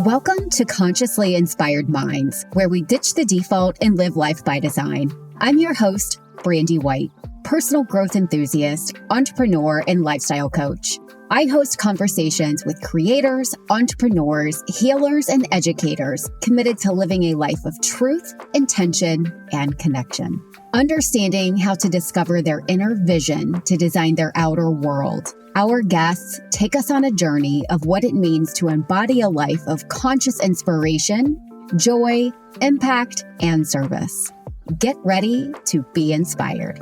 Welcome to Consciously Inspired Minds, where we ditch the default and live life by design. I'm your host, Brandy White, personal growth enthusiast, entrepreneur, and lifestyle coach. I host conversations with creators, entrepreneurs, healers, and educators committed to living a life of truth, intention, and connection. Understanding how to discover their inner vision to design their outer world. Our guests take us on a journey of what it means to embody a life of conscious inspiration, joy, impact, and service. Get ready to be inspired.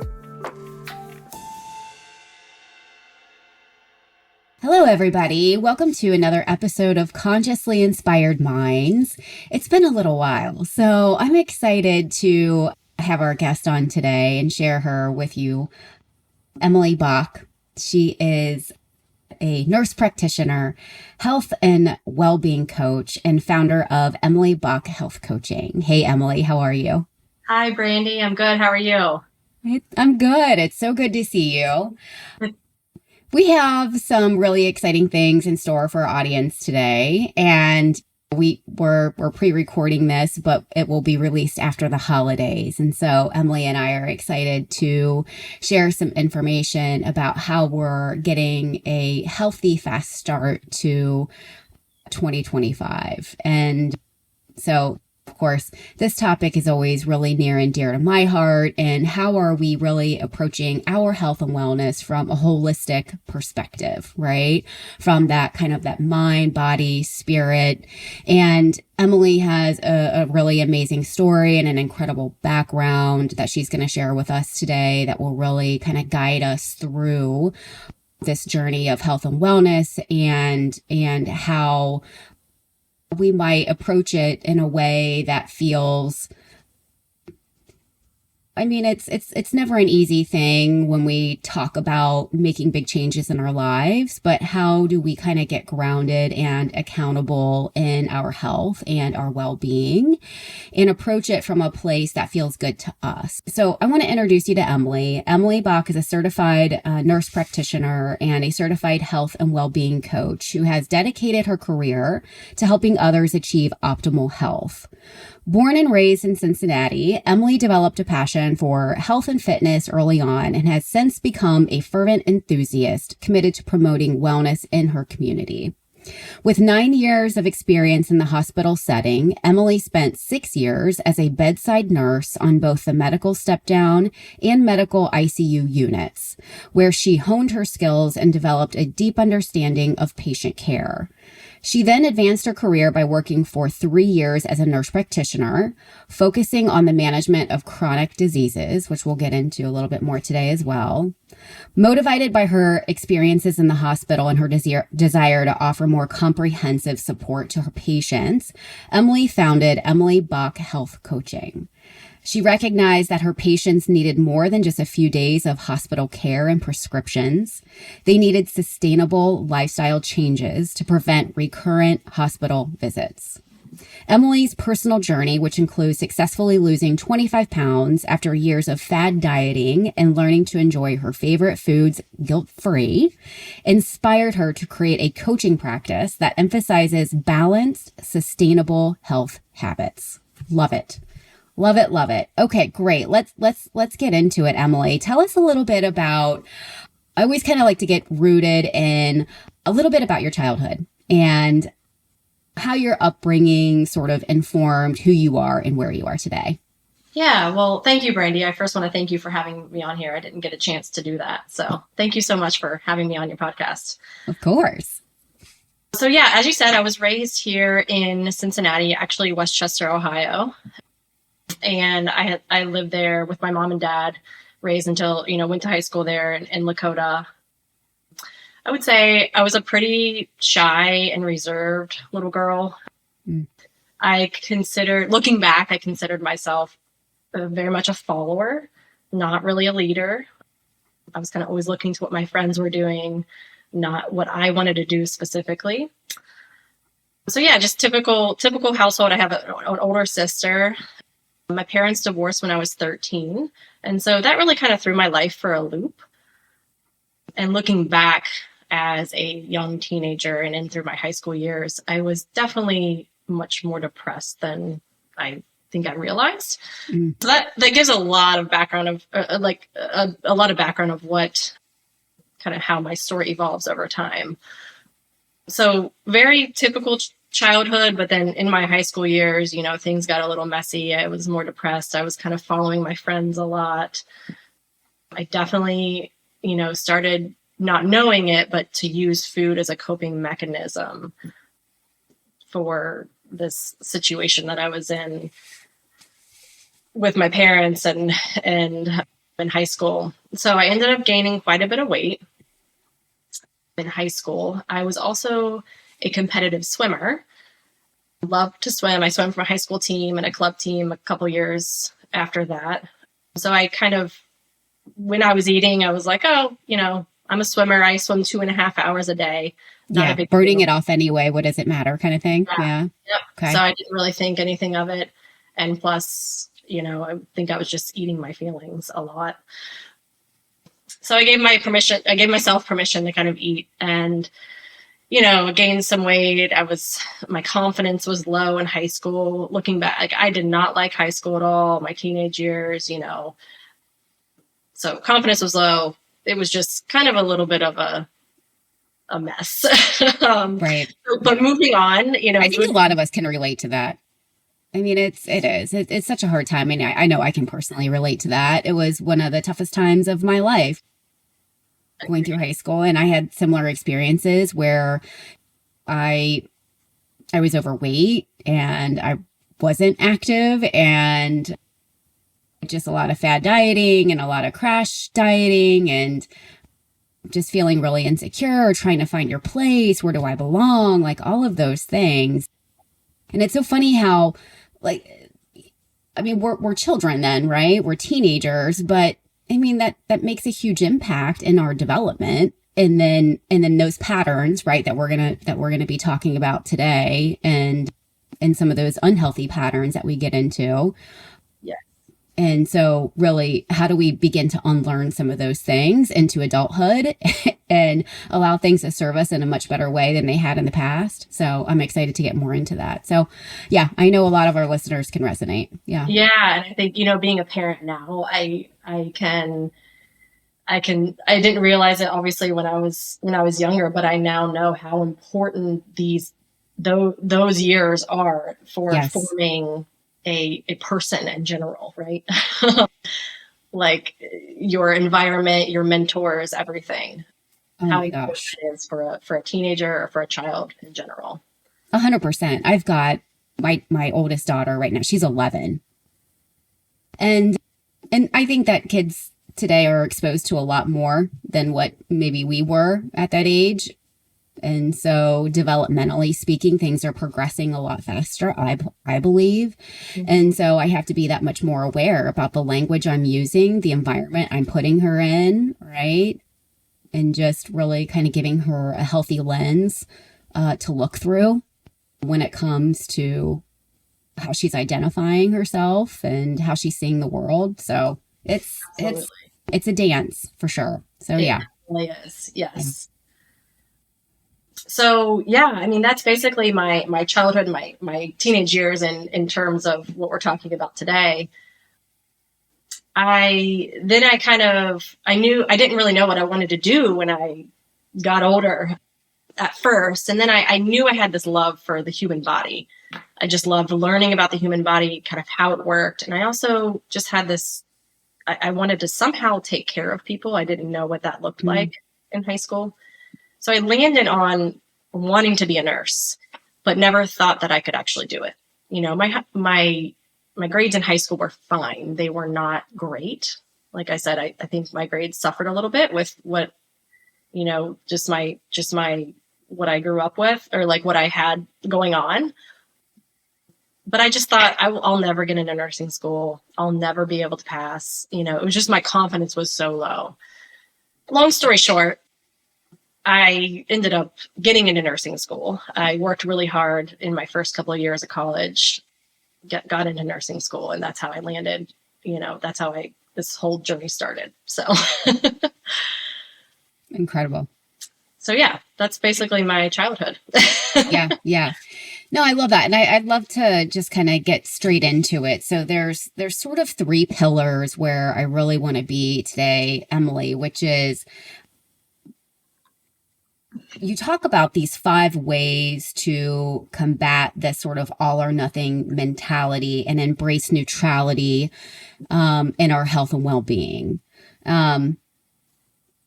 Hello, everybody. Welcome to another episode of Consciously Inspired Minds. It's been a little while, so I'm excited to have our guest on today and share her with you, Emily Bach. She is a nurse practitioner, health and well-being coach, and founder of Emily Bach Health Coaching. Hey, Emily, how are you? Hi, Brandy. I'm good. How are you? I'm good. It's so good to see you. We have some really exciting things in store for our audience today, and we're pre-recording this, but it will be released after the holidays. And so Emily and I are excited to share some information about how we're getting a healthy, fast start to 2025. And so, of course, this topic is always really near and dear to my heart. And how are we really approaching our health and wellness from a holistic perspective, right? From that kind of that mind, body, spirit. And Emily has a really amazing story and an incredible background that she's going to share with us today that will really kind of guide us through this journey of health and wellness and how we might approach it in a way that feels, I mean, it's never an easy thing when we talk about making big changes in our lives, but how do we kind of get grounded and accountable in our health and our well-being and approach it from a place that feels good to us? So I want to introduce you to Emily. Emily Bach is a certified nurse practitioner and a certified health and well-being coach who has dedicated her career to helping others achieve optimal health. Born and raised in Cincinnati, Emily developed a passion for health and fitness early on and has since become a fervent enthusiast committed to promoting wellness in her community. With 9 years of experience in the hospital setting, Emily spent 6 years as a bedside nurse on both the medical step-down and medical ICU units, where she honed her skills and developed a deep understanding of patient care. She then advanced her career by working for 3 years as a nurse practitioner, focusing on the management of chronic diseases, which we'll get into a little bit more today as well. Motivated by her experiences in the hospital and her desire to offer more comprehensive support to her patients, Emily founded Emily Bach Health Coaching. She recognized that her patients needed more than just a few days of hospital care and prescriptions. They needed sustainable lifestyle changes to prevent recurrent hospital visits. Emily's personal journey, which includes successfully losing 25 pounds after years of fad dieting and learning to enjoy her favorite foods guilt-free, inspired her to create a coaching practice that emphasizes balanced, sustainable health habits. Love it. Love it, love it. Okay, great. Let's get into it, Emily. Tell us a little bit about, I always kind of like to get rooted in a little bit about your childhood and how your upbringing sort of informed who you are and where you are today. Yeah, well, thank you, Brandy. I first want to thank you for having me on here. I didn't get a chance to do that. So thank you so much for having me on your podcast. Of course. So yeah, as you said, I was raised here in Cincinnati, actually Westchester, Ohio. And I lived there with my mom and dad, raised until, went to high school there in Lakota. I would say I was a pretty shy and reserved little girl. Looking back, I considered myself very much a follower, not really a leader. I was kind of always looking to what my friends were doing, not what I wanted to do specifically. So yeah, just typical household. I have an older sister. My parents divorced when I was 13. And so that really kind of threw my life for a loop. And looking back as a young teenager and in through my high school years, I was definitely much more depressed than I think I realized. Mm. So that gives a lot of background of a lot of background of what kind of how my story evolves over time. So very typical childhood, but then in my high school years, you know, things got a little messy. I was more depressed. I was kind of following my friends a lot. I definitely, you know, started not knowing it, but to use food as a coping mechanism for this situation that I was in with my parents and in high school. So I ended up gaining quite a bit of weight in high school. I was also a competitive swimmer. Loved to swim. I swam for a high school team and a club team a couple years after that. So I kind of, when I was eating, I was like, oh, you know, I'm a swimmer. I swim 2.5 hours a day. Yeah, burning it off anyway. What does it matter kind of thing? Yeah. Yep. Okay. So I didn't really think anything of it. And plus, you know, I think I was just eating my feelings a lot. So I gave myself permission to kind of eat and, you know, gained some weight. My confidence was low in high school. Looking back, like I did not like high school at all, my teenage years, you know. So confidence was low. It was just kind of a little bit of a mess. Right. But moving on, you know, I think a lot of us can relate to that. I mean, it's such a hard time. I mean, I know I can personally relate to that. It was one of the toughest times of my life going through high school. And I had similar experiences where I was overweight and I wasn't active and just a lot of fad dieting and a lot of crash dieting and just feeling really insecure, trying to find your place. Where do I belong? Like all of those things. And it's so funny how, like, I mean, we're children then, right? We're teenagers, but I mean, that makes a huge impact in our development. And then those patterns, right, that we're going to be talking about today and some of those unhealthy patterns that we get into. Yeah. And so really, how do we begin to unlearn some of those things into adulthood and allow things to serve us in a much better way than they had in the past? So I'm excited to get more into that. So yeah, I know a lot of our listeners can resonate. Yeah. Yeah. And I think, you know, being a parent now, I didn't realize it obviously when I was younger, but I now know how important those years are for Yes. forming a person in general, right? Like your environment, your mentors, everything. Oh How my important gosh. it is for a teenager or for a child in general. 100%. I've got my oldest daughter right now. She's 11. And I think that kids today are exposed to a lot more than what maybe we were at that age. And so developmentally speaking, things are progressing a lot faster, I believe. Mm-hmm. And so I have to be that much more aware about the language I'm using, the environment I'm putting her in, right? And just really kind of giving her a healthy lens to look through when it comes to how she's identifying herself and how she's seeing the world. So it's a dance for sure. So yeah. It really is. Yes. Yeah. So yeah, I mean, that's basically my childhood, my teenage years in terms of what we're talking about today. I knew I didn't really know what I wanted to do when I got older at first. And then I knew I had this love for the human body. I just loved learning about the human body, kind of how it worked. And I also just had this, I wanted to somehow take care of people. I didn't know what that looked like in high school. So I landed on wanting to be a nurse, but never thought that I could actually do it. You know, my grades in high school were fine. They were not great. Like I said, I think my grades suffered a little bit with what, you know, just my what I grew up with or like what I had going on. But I just thought I'll never get into nursing school. I'll never be able to pass. You know, it was just my confidence was so low. Long story short, I ended up getting into nursing school. I worked really hard in my first couple of years of college, got into nursing school, and that's how I landed. You know, that's how this whole journey started. So Incredible. So yeah, that's basically my childhood. Yeah. Yeah. No, I love that. And I'd love to just kind of get straight into it. So there's sort of three pillars where I really want to be today, Emily, which is you talk about these 5 ways to combat this sort of all or nothing mentality and embrace neutrality in our health and well-being. Um,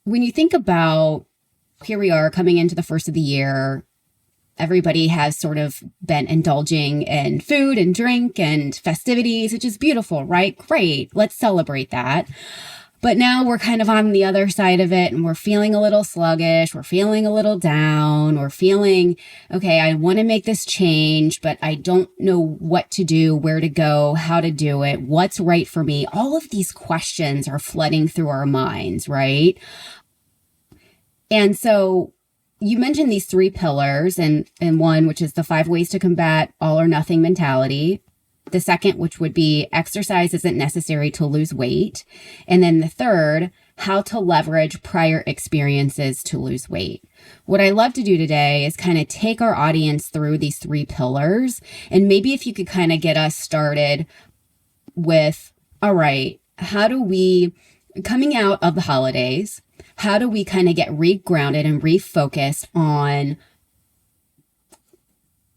when you think about here we are coming into the first of the year, everybody has sort of been indulging in food and drink and festivities, which is beautiful, right? Great. Let's celebrate that. But now we're kind of on the other side of it and we're feeling a little sluggish. We're feeling a little down. We're feeling, okay, I want to make this change, but I don't know what to do, where to go, how to do it, what's right for me. All of these questions are flooding through our minds, right? And so you mentioned these 3 pillars and one, which is the 5 ways to combat all or nothing mentality. The second, which would be exercise isn't necessary to lose weight. And then the third, how to leverage prior experiences to lose weight. What I love to do today is kind of take our audience through these 3 pillars. And maybe if you could kind of get us started with, all right, how do we, coming out of the holidays, how do we kind of get regrounded and refocused on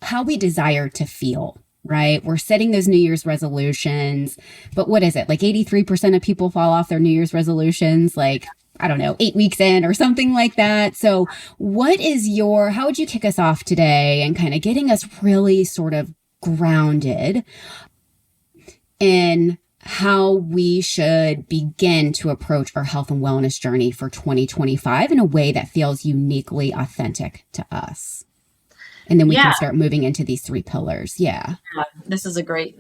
how we desire to feel, right? We're setting those New Year's resolutions, but what is it? Like 83% of people fall off their New Year's resolutions, like, I don't know, 8 weeks in or something like that. So how would you kick us off today and kind of getting us really sort of grounded in how we should begin to approach our health and wellness journey for 2025 in a way that feels uniquely authentic to us. And then we can start moving into these 3 pillars. Yeah. This is a great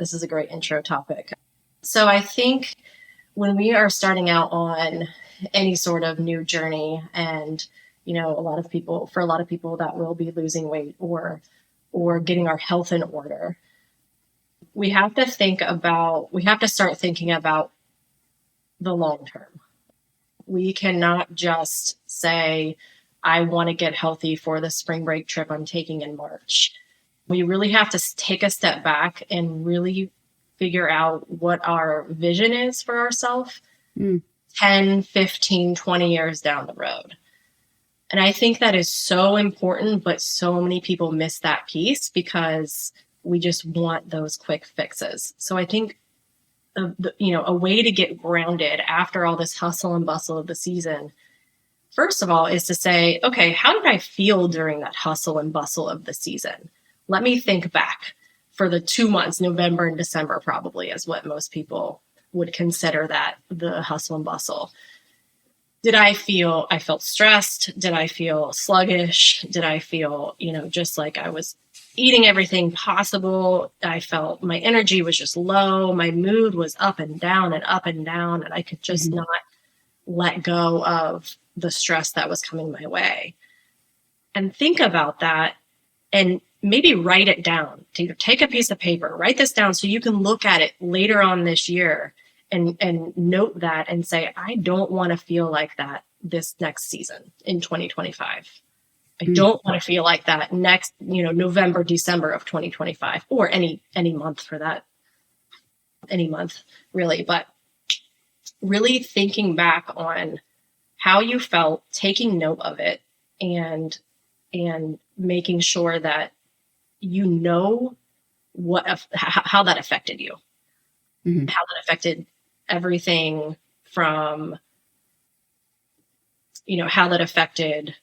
intro topic. So I think when we are starting out on any sort of new journey and, for a lot of people that will be losing weight or getting our health in order, we have to start thinking about the long term. We cannot just say, I want to get healthy for the spring break trip I'm taking in March. We really have to take a step back and really figure out what our vision is for ourselves 10, 15, 20 years down the road. And I think that is so important, but so many people miss that piece because we just want those quick fixes. So I think, a way to get grounded after all this hustle and bustle of the season, first of all, is to say, okay, how did I feel during that hustle and bustle of the season? Let me think back for the 2 months, November and December probably is what most people would consider that the hustle and bustle. I felt stressed? Did I feel sluggish? Did I feel, just like I was eating everything possible? I felt my energy was just low. My mood was up and down and up and down. And I could just not let go of the stress that was coming my way. And think about that and maybe write it down. Take a piece of paper, write this down so you can look at it later on this year and note that and say, I don't want to feel like that this next season in 2025. I don't want to feel like that next, November, December of 2025, or any month for that, any month really. But really thinking back on how you felt, taking note of it, and making sure that how that affected you, how that affected everything from, how that affected.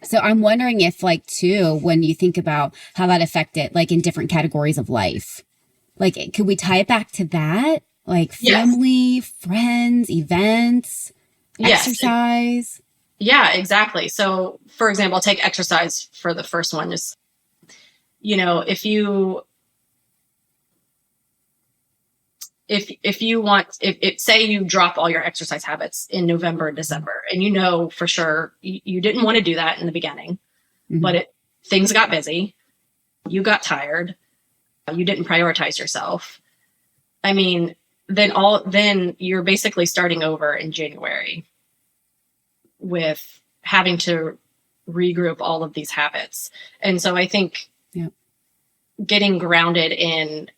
So I'm wondering if too, when you think about how that affected in different categories of life, could we tie it back to that? Family, friends, events, exercise? Yeah, exactly. So for example, I'll take exercise for the first one. Just, if you say you drop all your exercise habits in November and December, and for sure you didn't want to do that in the beginning, but things got busy, you got tired, you didn't prioritize yourself. I mean, then you're basically starting over in January with having to regroup all of these habits. And so I think getting grounded in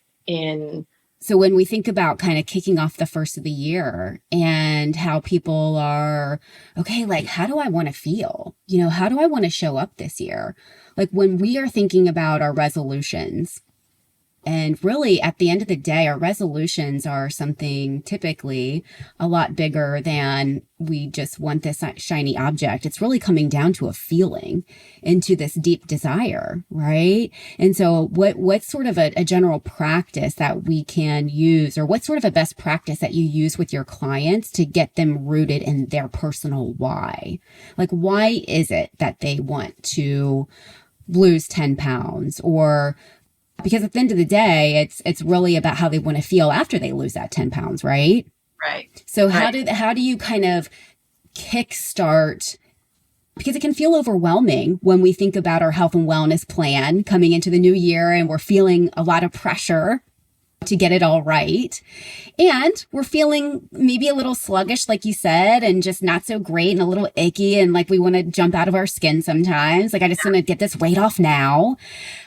So when we think about kind of kicking off the first of the year and how people are, okay, like, how do I want to feel? How do I want to show up this year? Like when we are thinking about our resolutions, and really at the end of the day, our resolutions are something typically a lot bigger than we just want this shiny object. It's really coming down to a feeling, into this deep desire, right? And so what's sort of a general practice that we can use, or what's sort of a best practice that you use with your clients to get them rooted in their personal why? Like, why is it that they want to lose 10 pounds? Or because at the end of the day, it's really about how they want to feel after they lose that 10 pounds, right? Right. So how do you kind of kickstart, because it can feel overwhelming when we think about our health and wellness plan coming into the new year and we're feeling a lot of pressure to get it all right. And we're feeling maybe a little sluggish, like you said, and just not so great and a little icky. And like we want to jump out of our skin sometimes. Like, I just want to get this weight off now.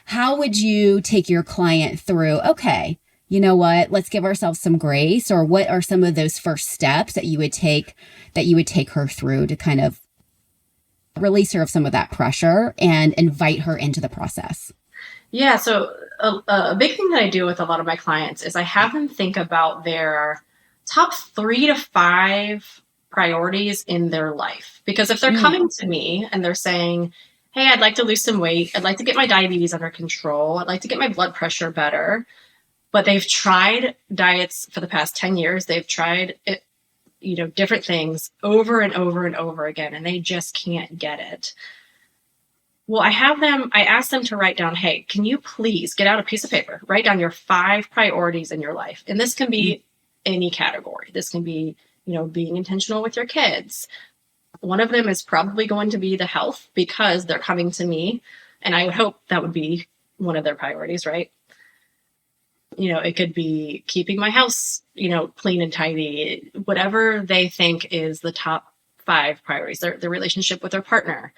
How would you take your client through, okay, you know what, let's give ourselves some grace? Or what are some of those first steps that you would take her through to kind of release her of some of that pressure and invite her into the process? Yeah. So a big thing that I do with a lot of my clients is I have them think about their top 3 to 5 priorities in their life. Because if they're coming to me and they're saying, hey, I'd like to lose some weight, I'd like to get my diabetes under control, I'd like to get my blood pressure better, but they've tried diets for the past 10 years, they've tried it, different things over and over and over again, and they just can't get it. Well, I ask them to write down, hey, can you please get out a piece of paper, write down your 5 priorities in your life? And this can be any category. This can be, being intentional with your kids. One of them is probably going to be the health, because they're coming to me, and I would hope that would be one of their priorities, right? It could be keeping my house, clean and tidy, whatever they think is the top 5 priorities, their relationship with their partner.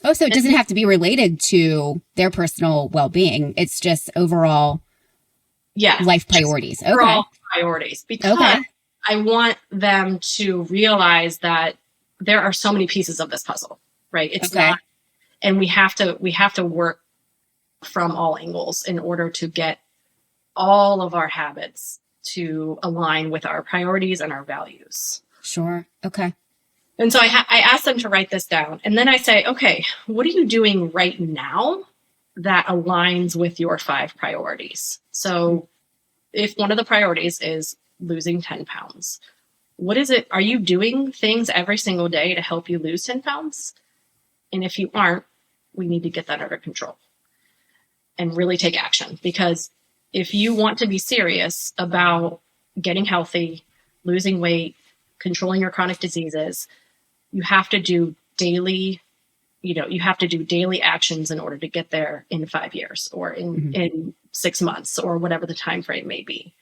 Oh, so it doesn't have to be related to their personal well-being. It's just overall life priorities. Overall priorities. Because I want them to realize that there are so many pieces of this puzzle, right? It's not, and we have to work from all angles in order to get all of our habits to align with our priorities and our values. Sure. Okay. And so I ask them to write this down. And then I say, okay, what are you doing right now that aligns with your 5 priorities? So if one of the priorities is losing 10 pounds, what is it? Are you doing things every single day to help you lose 10 pounds? And if you aren't, we need to get that under control and really take action. Because if you want to be serious about getting healthy, losing weight, controlling your chronic diseases, you have to do daily actions in order to get there in 5 years or in 6 months or whatever the time frame may be.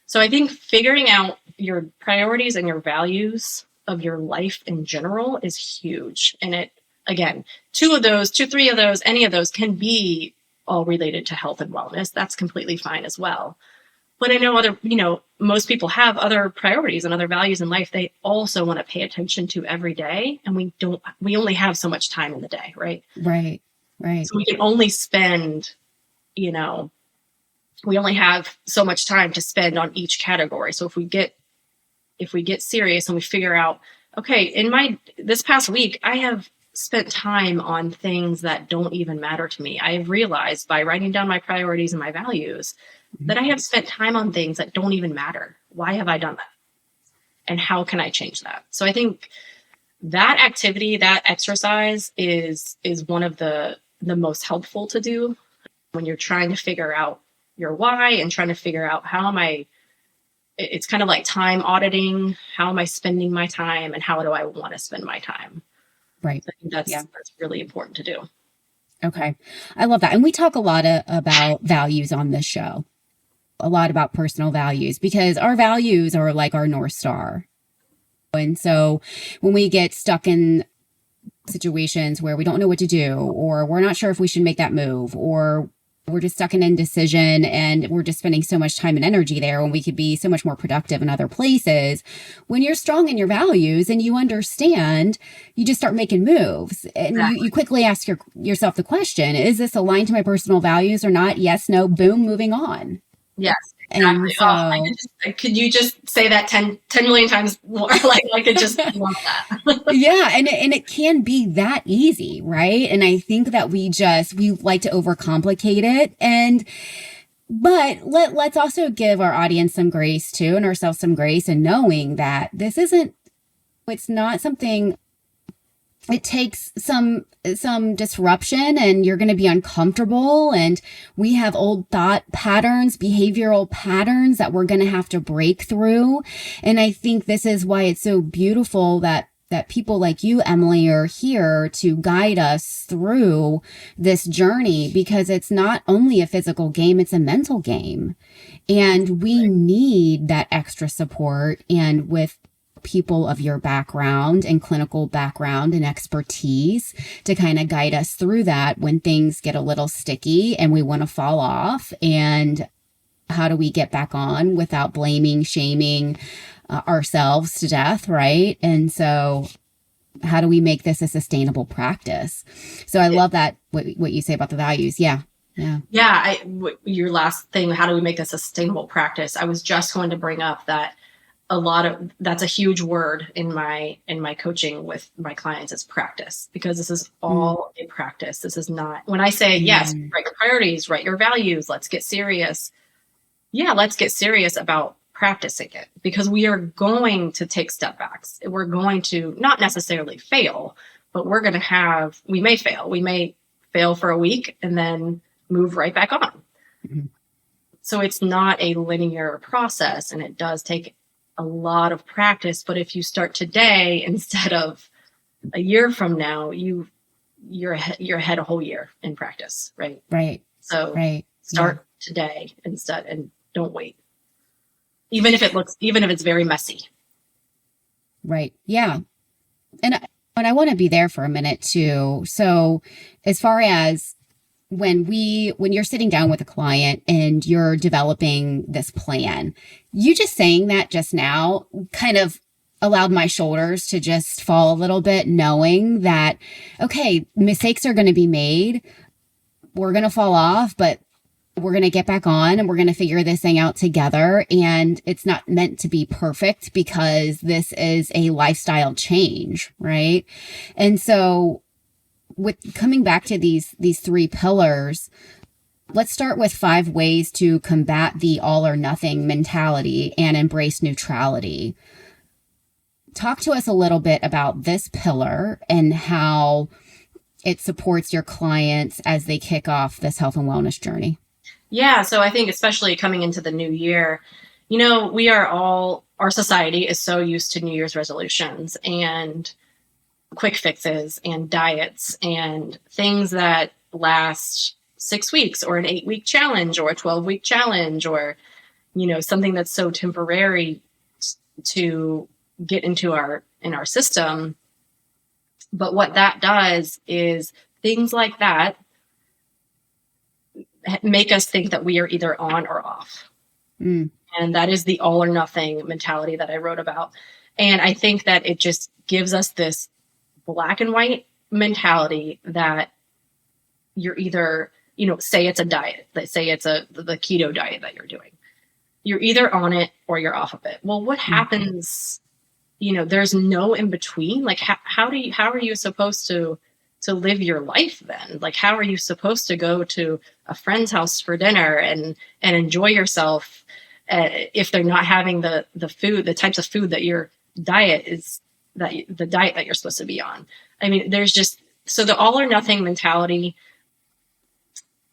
So I think figuring out your priorities and your values of your life in general is huge. And it, again, 3 of those, any of those can be all related to health and wellness. That's completely fine as well. But I know most people have other priorities and other values in life they also want to pay attention to every day. And we only have so much time in the day, right? Right. So we can only spend, we only have so much time to spend on each category. So if we get serious and we figure out, okay, this past week, I have spent time on things that don't even matter to me. I have realized by writing down my priorities and my values that I have spent time on things that don't even matter. Why have I done that? And how can I change that? So I think that activity, that exercise is one of the most helpful to do when you're trying to figure out your why and trying to figure out it's kind of like time auditing. How am I spending my time and how do I want to spend my time? Right. So I think that's really important to do. Okay. I love that. And we talk a lot about values on this show, a lot about personal values, because our values are like our North Star. And so when we get stuck in situations where we don't know what to do, or we're not sure if we should make that move, or we're just stuck in indecision and we're just spending so much time and energy there when we could be so much more productive in other places. When you're strong in your values and you understand, you just start making moves, and you quickly ask yourself the question, is this aligned to my personal values or not? Yes, no, boom, moving on. Yes, exactly. And so, could you just say that 10 million times more? Like I could just love that. yeah, and it can be that easy, right? And I think that we like to overcomplicate it, but let's also give our audience some grace too, and ourselves some grace, and knowing that it's not something. It takes some disruption, and you're going to be uncomfortable, and we have old thought patterns, behavioral patterns that we're going to have to break through. And I think this is why it's so beautiful that people like you, Emily, are here to guide us through this journey, because it's not only a physical game, it's a mental game. And we need that extra support, and with people of your background and clinical background and expertise to kind of guide us through that when things get a little sticky and we want to fall off, and how do we get back on without blaming, shaming ourselves to death, right? And so how do we make this a sustainable practice? So I love that, what you say about the values. Yeah. Your last thing, how do we make this a sustainable practice? I was just going to bring up that that's a huge word in my coaching with my clients, is practice, because this is all a practice. This is not, when I say, yes, write your priorities, write your values, let's get serious. Yeah, let's get serious about practicing it, because we are going to take step backs. We're going to not necessarily fail, but we may fail. We may fail for a week and then move right back on. Mm-hmm. So it's not a linear process, and it does take a lot of practice. But if you start today instead of a year from now, you're ahead a whole year in practice, right? Right. So start today instead, and don't wait. Even if it's very messy. Right. Yeah. And I want to be there for a minute too. So as far as when you're sitting down with a client and you're developing this plan, you just saying that just now kind of allowed my shoulders to just fall a little bit, knowing that, okay, mistakes are going to be made. We're going to fall off, but we're going to get back on, and we're going to figure this thing out together. And it's not meant to be perfect, because this is a lifestyle change, right? And so with coming back to these three pillars, let's start with 5 ways to combat the all or nothing mentality and embrace neutrality. Talk to us a little bit about this pillar and how it supports your clients as they kick off this health and wellness journey. Yeah. So I think especially coming into the new year, our society is so used to New Year's resolutions and quick fixes and diets and things that last 6 weeks, or an 8-week challenge, or a 12-week challenge, or, something that's so temporary to get in our system. But what that does is things like that make us think that we are either on or off. And that is the all or nothing mentality that I wrote about. And I think that it just gives us this black and white mentality that you're either, say it's a diet, let's say it's the keto diet that you're doing. You're either on it or you're off of it. Well, what happens, there's no in between. Like, how are you supposed to live your life then? Like, how are you supposed to go to a friend's house for dinner and enjoy yourself if they're not having the food, the types of food that your diet is, the diet that you're supposed to be on? I mean, so the all or nothing mentality,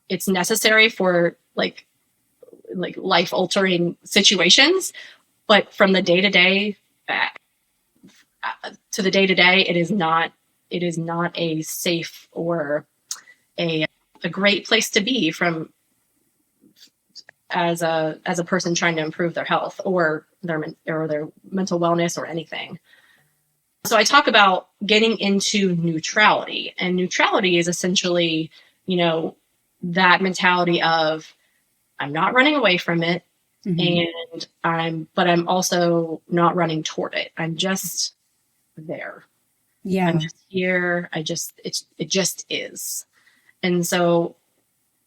it's necessary for like life altering situations, but from the day to day to the day to day, it is not a safe or a great place to be as a person trying to improve their health or their mental wellness or anything. So I talk about getting into neutrality, and neutrality is essentially, that mentality of I'm not running away from it, and I'm also not running toward it. I'm just there. Yeah. I'm just here. It just is. And so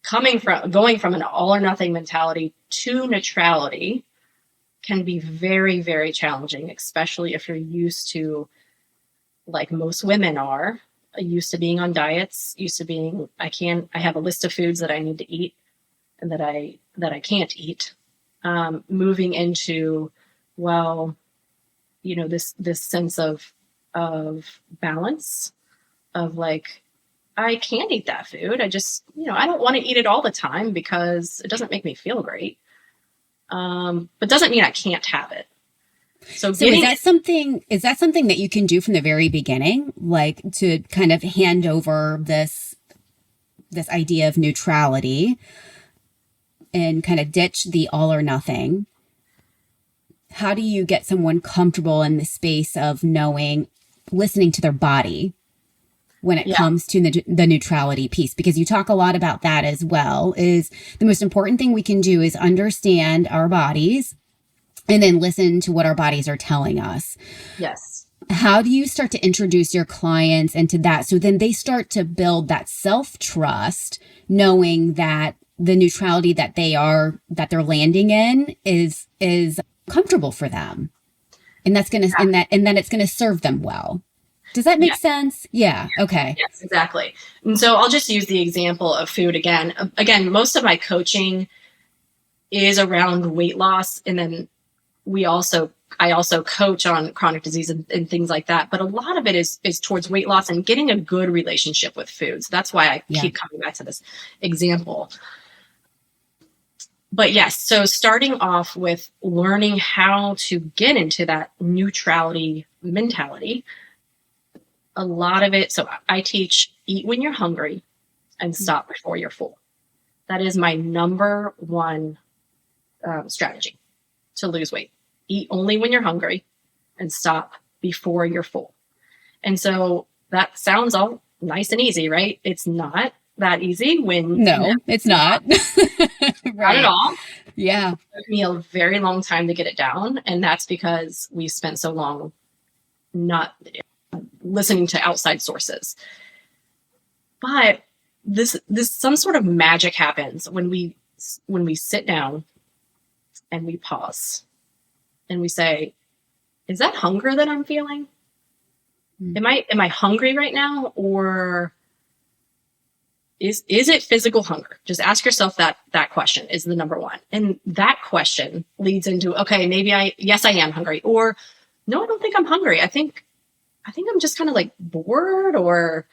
going from an all or nothing mentality to neutrality can be very, very challenging, especially if you're used to, like most women are, used to being on diets, used to being, I have a list of foods that I need to eat and that I can't eat. Moving into, well, this sense of balance of like, I can't eat that food. I just, I don't want to eat it all the time because it doesn't make me feel great. But doesn't mean I can't have it. So is that something that you can do from the very beginning, like to kind of hand over this idea of neutrality and kind of ditch the all or nothing? How do you get someone comfortable in the space of listening to their body when it comes to the neutrality piece? Because you talk a lot about that as well. Is the most important thing we can do is understand our bodies and then listen to what our bodies are telling us. Yes. How do you start to introduce your clients into that? So then they start to build that self-trust, knowing that the neutrality that they're landing in is comfortable for them. And that's going to, and then it's going to serve them well. Does that make sense? Yeah. Okay. Yes, exactly. And so I'll just use the example of food again. Again, most of my coaching is around weight loss. And then I also coach on chronic disease and things like that. But a lot of it is towards weight loss and getting a good relationship with food. So that's why I keep coming back to this example. But yes, so starting off with learning how to get into that neutrality mentality. A lot of it, so I teach eat when you're hungry and stop before you're full. That is my number one strategy to lose weight. Eat only when you're hungry and stop before you're full. And so that sounds all nice and easy, right? It's not that easy it's not. Right. Not at all. Yeah. It took me a very long time to get it down. And that's because we spent so long not listening to outside sources. But this some sort of magic happens when we sit down and we pause and we say, is that hunger that I'm feeling? Am I hungry right now, or is it physical hunger? Just ask yourself that question is the number one. And that question leads into, okay, maybe I am hungry, or no, I don't think I'm hungry. I think I'm just kind of like bored, or,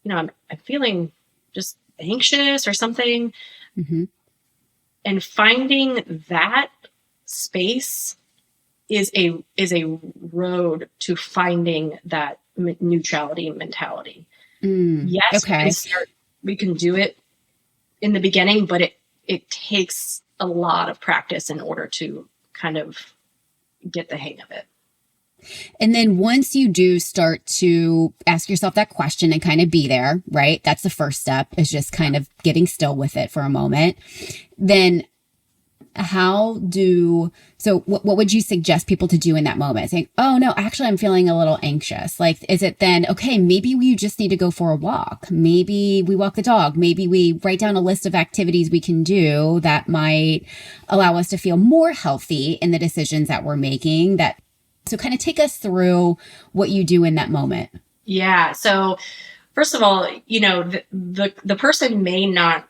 I'm feeling just anxious or something. Mm-hmm. And finding that space is a road to finding that neutrality mentality. Yes, okay. We can do it in the beginning, but it takes a lot of practice in order to kind of get the hang of it. And then once you do start to ask yourself that question and kind of be there, right? That's the first step, is just kind of getting still with it for a moment. Then what would you suggest people to do in that moment? Saying, oh no, actually I'm feeling a little anxious. Like, is it then, okay, maybe we just need to go for a walk. Maybe we walk the dog. Maybe we write down a list of activities we can do that might allow us to feel more healthy in the decisions that we're making. So kind of take us through what you do in that moment. Yeah. So first of all, the person may not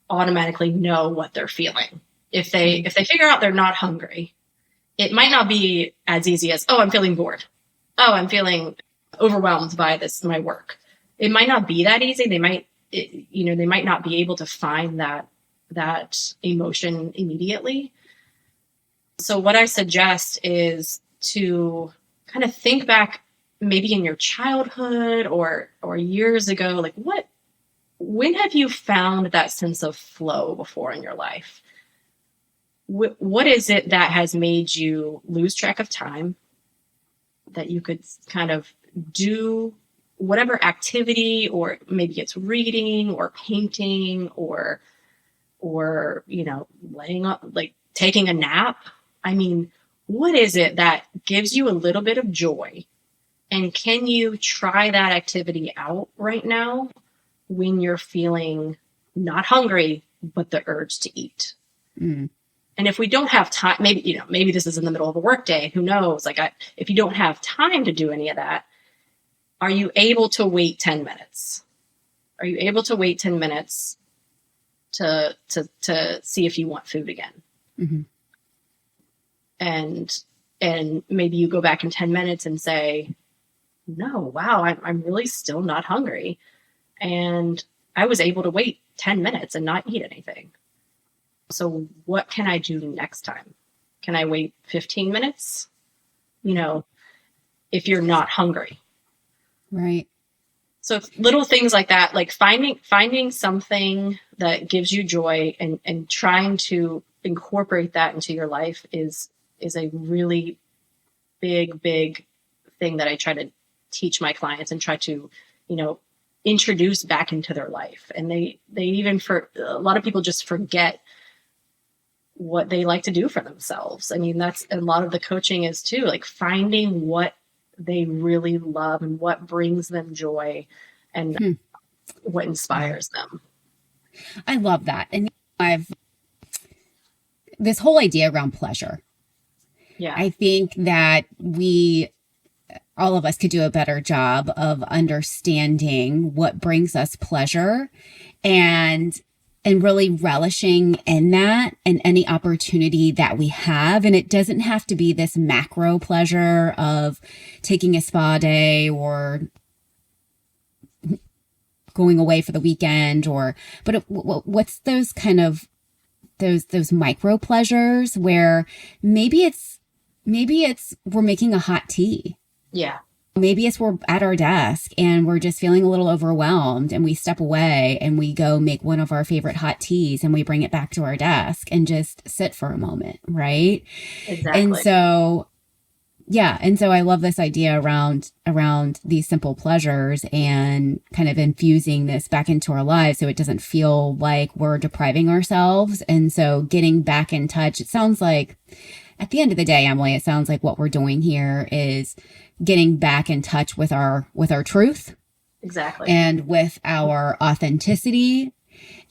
automatically know what they're feeling. If they figure out they're not hungry, it might not be as easy as, oh, I'm feeling bored. Oh, I'm feeling overwhelmed by my work. It might not be that easy. They might not be able to find that emotion immediately. So what I suggest is to kind of think back, maybe in your childhood or years ago, like when have you found that sense of flow before in your life? What is it that has made you lose track of time, that you could kind of do whatever activity, or maybe it's reading or painting or laying up, like taking a nap. I mean, what is it that gives you a little bit of joy? And can you try that activity out right now when you're feeling not hungry, but the urge to eat? Mm. And if we don't have time, maybe this is in the middle of a work day, who knows? If you don't have time to do any of that, are you able to wait 10 minutes? Are you able to wait 10 minutes to see if you want food again? Mm-hmm. And maybe you go back in 10 minutes and say, no, wow, I'm really still not hungry. And I was able to wait 10 minutes and not eat anything. So what can I do next time? Can I wait 15 minutes? If you're not hungry. Right. So little things like that, like finding something that gives you joy and trying to incorporate that into your life is a really big thing that I try to teach my clients and try to, introduce back into their life. And they even, for a lot of people, just forget what they like to do for themselves. I mean, that's a lot of the coaching is too, like finding what they really love and what brings them joy and what inspires them. I love that. And this whole idea around pleasure. Yeah. I think that all of us could do a better job of understanding what brings us pleasure and really relishing in that and any opportunity that we have. And it doesn't have to be this macro pleasure of taking a spa day or going away for the weekend, but what's those kind of those micro pleasures where maybe it's we're making a hot tea. Yeah. Maybe it's we're at our desk and we're just feeling a little overwhelmed and we step away and we go make one of our favorite hot teas and we bring it back to our desk and just sit for a moment, right? Exactly. And so, yeah. And so I love this idea around these simple pleasures and kind of infusing this back into our lives so it doesn't feel like we're depriving ourselves. And so getting back in touch, it sounds like at the end of the day, Emily, it sounds like what we're doing here is getting back in touch with our truth. Exactly. And with our authenticity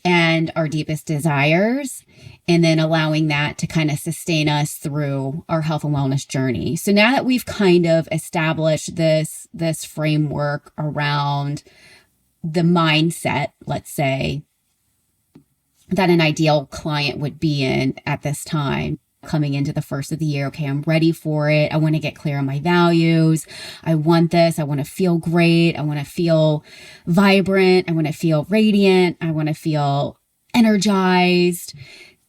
and our deepest desires, and then allowing that to kind of sustain us through our health and wellness journey. So now that we've kind of established this framework around the mindset, let's say, that an ideal client would be in at this time, coming into the first of the year. Okay, I'm ready for it. I want to get clear on my values. I want this. I want to feel great. I want to feel vibrant. I want to feel radiant. I want to feel energized.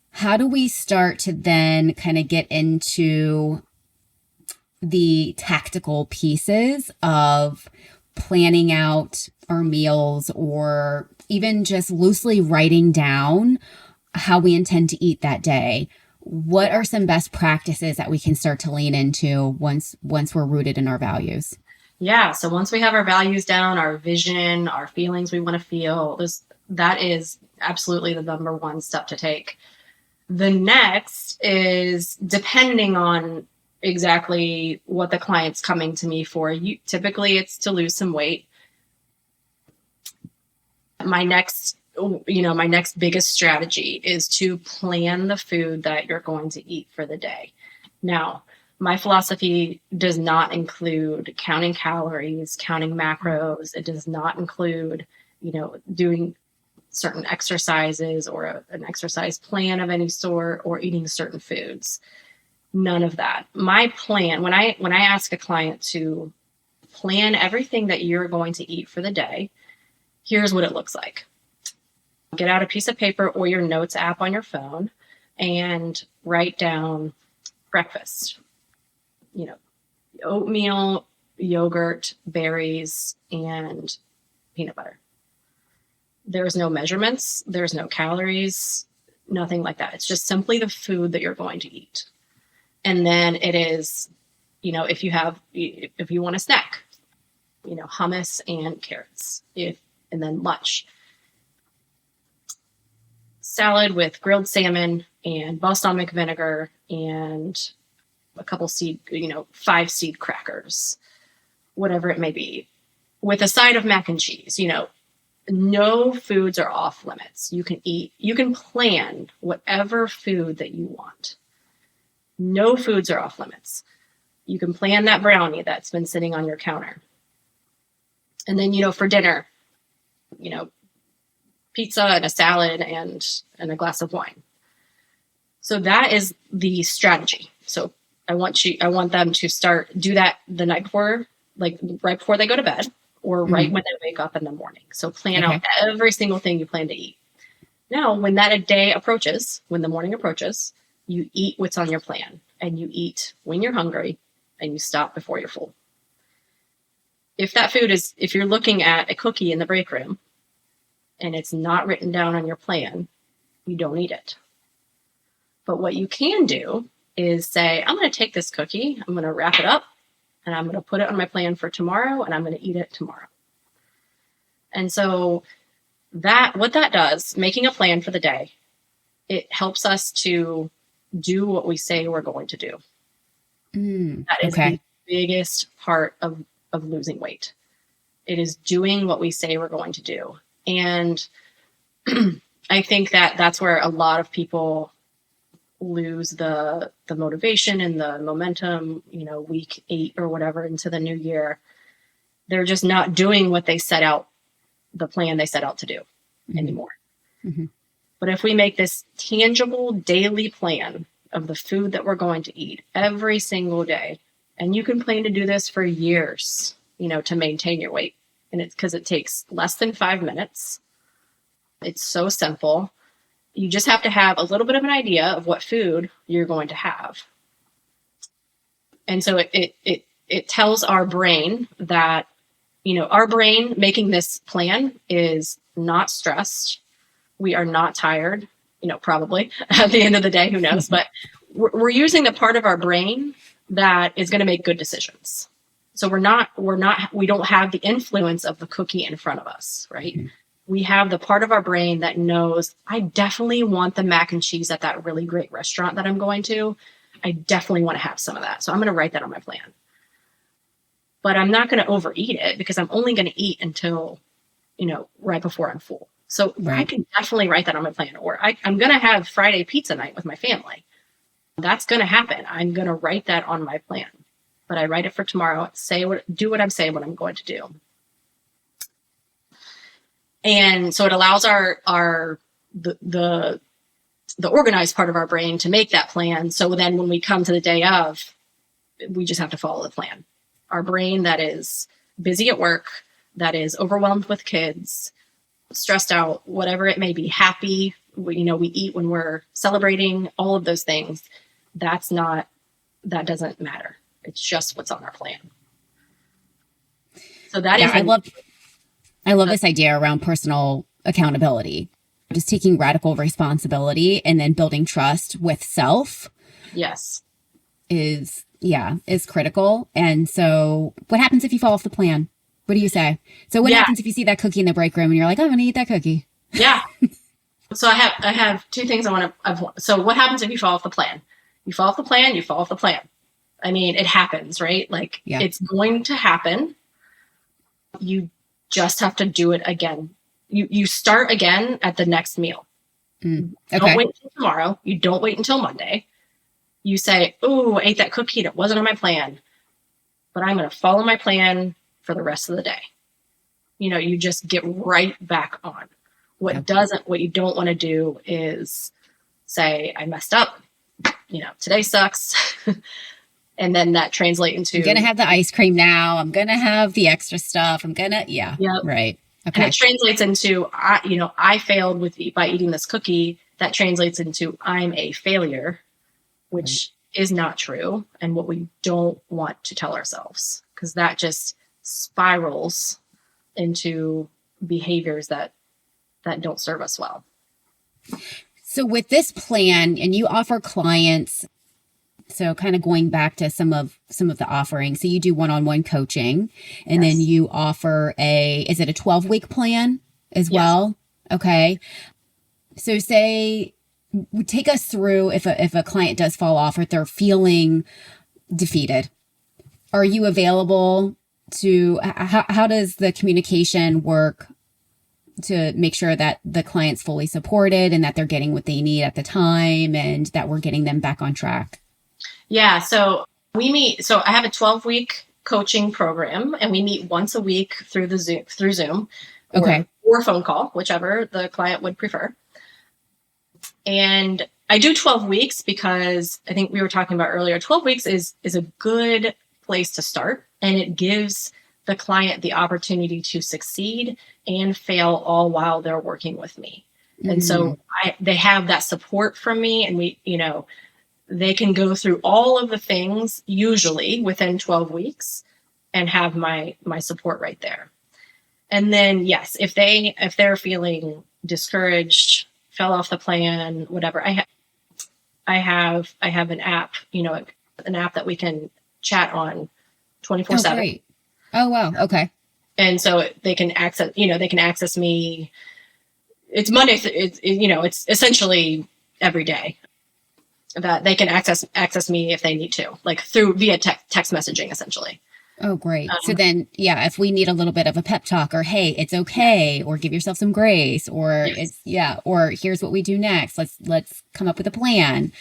How do we start to then kind of get into the tactical pieces of planning out our meals, or even just loosely writing down how we intend to eat that day? What are some best practices that we can start to lean into once we're rooted in our values? Yeah. So once we have our values down, our vision, our feelings we want to feel, that is absolutely the number one step to take. The next is, depending on exactly what the client's coming to me for. Typically it's to lose some weight. My next biggest strategy is to plan the food that you're going to eat for the day. Now, my philosophy does not include counting calories, counting macros. It does not include, doing certain exercises or an exercise plan of any sort, or eating certain foods. None of that. My plan, when I ask a client to plan everything that you're going to eat for the day, here's what it looks like. Get out a piece of paper or your notes app on your phone and write down breakfast. Oatmeal, yogurt, berries, and peanut butter. There's no measurements. There's no calories, nothing like that. It's just simply the food that you're going to eat. And then it is, if you want a snack, hummus and carrots, and then lunch. Salad with grilled salmon and balsamic vinegar and a couple 5 seed crackers, whatever it may be, with a side of mac and cheese. No foods are off limits. You can plan whatever food that you want. No foods are off limits. You can plan that brownie that's been sitting on your counter. And then, for dinner, pizza and a salad and a glass of wine. So that is the strategy. So I want them to do that the night before, like right before they go to bed, or right when they wake up in the morning. So plan out every single thing you plan to eat. Now, when the morning approaches, you eat what's on your plan, and you eat when you're hungry, and you stop before you're full. If you're looking at a cookie in the break room and it's not written down on your plan, you don't eat it. But what you can do is say, I'm going to take this cookie, I'm going to wrap it up, and I'm going to put it on my plan for tomorrow, and I'm going to eat it tomorrow. And so what that does, making a plan for the day, it helps us to do what we say we're going to do. That is the biggest part of losing weight. It is doing what we say we're going to do. And I think that's where a lot of people lose the motivation and the momentum, week 8 or whatever into the new year. They're just not doing what the plan they set out to do anymore. Mm-hmm. But if we make this tangible daily plan of the food that we're going to eat every single day, and you can plan to do this for years, to maintain your weight. And it's because it takes less than 5 minutes. It's so simple. You just have to have a little bit of an idea of what food you're going to have. And so it tells our brain that, our brain making this plan is not stressed. We are not tired, probably at the end of the day, who knows, but we're using the part of our brain that is going to make good decisions. So we don't have the influence of the cookie in front of us, right? Mm-hmm. We have the part of our brain that knows, I definitely want the mac and cheese at that really great restaurant that I'm going to. I definitely want to have some of that. So I'm going to write that on my plan. But I'm not going to overeat it because I'm only going to eat until, right before I'm full. So I can definitely write that on my plan. Or I'm going to have Friday pizza night with my family. That's going to happen. I'm going to write that on my plan. But I write it for tomorrow. Do what I'm saying what I'm going to do. And so it allows the organized part of our brain to make that plan. So then when we come to the day of, we just have to follow the plan. Our brain that is busy at work, that is overwhelmed with kids, stressed out, whatever it may be, happy, we eat when we're celebrating, all of those things. That doesn't matter. It's just what's on our plan. So that is. I love this idea around personal accountability, just taking radical responsibility and then building trust with self. Yes. Is critical. And so what happens if you fall off the plan? What do you say? So what happens if you see that cookie in the break room and you're like, I'm going to eat that cookie? Yeah. So I have 2 things I want to, so what happens if you fall off the plan? You fall off the plan, you fall off the plan. I mean, it happens, right? It's going to happen. You just have to do it again. You start again at the next meal. Okay. Don't wait until tomorrow. You don't wait until Monday. You say, I ate that cookie that wasn't on my plan, but I'm going to follow my plan for the rest of the day. You just get right back on. What you don't want to do is say, I messed up, today sucks. And then that translates into, I'm going to have the ice cream now. I'm going to have the extra stuff. Right. Okay. And it translates into, I failed by eating this cookie. That translates into, I'm a failure, which is not true. And what we don't want to tell ourselves, because that just spirals into behaviors that don't serve us well. So with this plan, and you offer clients So kind of going back to some of the offerings. So you do one-on-one coaching, and Yes. then you offer is it a 12-week plan as Yes. well? Okay. So take us through if a client does fall off or if they're feeling defeated. Are you available to, how does the communication work to make sure that the client's fully supported and that they're getting what they need at the time and that we're getting them back on track? Yeah. So I have a 12-week coaching program, and we meet once a week through Zoom or phone call, whichever the client would prefer. And I do 12 weeks because I think we were talking about earlier, 12 weeks is a good place to start, and it gives the client the opportunity to succeed and fail all while they're working with me. Mm-hmm. And so they have that support from me, and they can go through all of the things usually within 12 weeks and have my support right there. And then, yes, if they're feeling discouraged, fell off the plan, whatever, I have an app, an app that we can chat on 24/7. Oh, great. Oh, wow. Okay. And so they can access me. It's Monday. It's essentially every day that they can access me if they need to, like via text messaging, essentially. Oh, great. So then, if we need a little bit of a pep talk, or, hey, it's okay, or give yourself some grace, or or here's what we do next. Let's come up with a plan.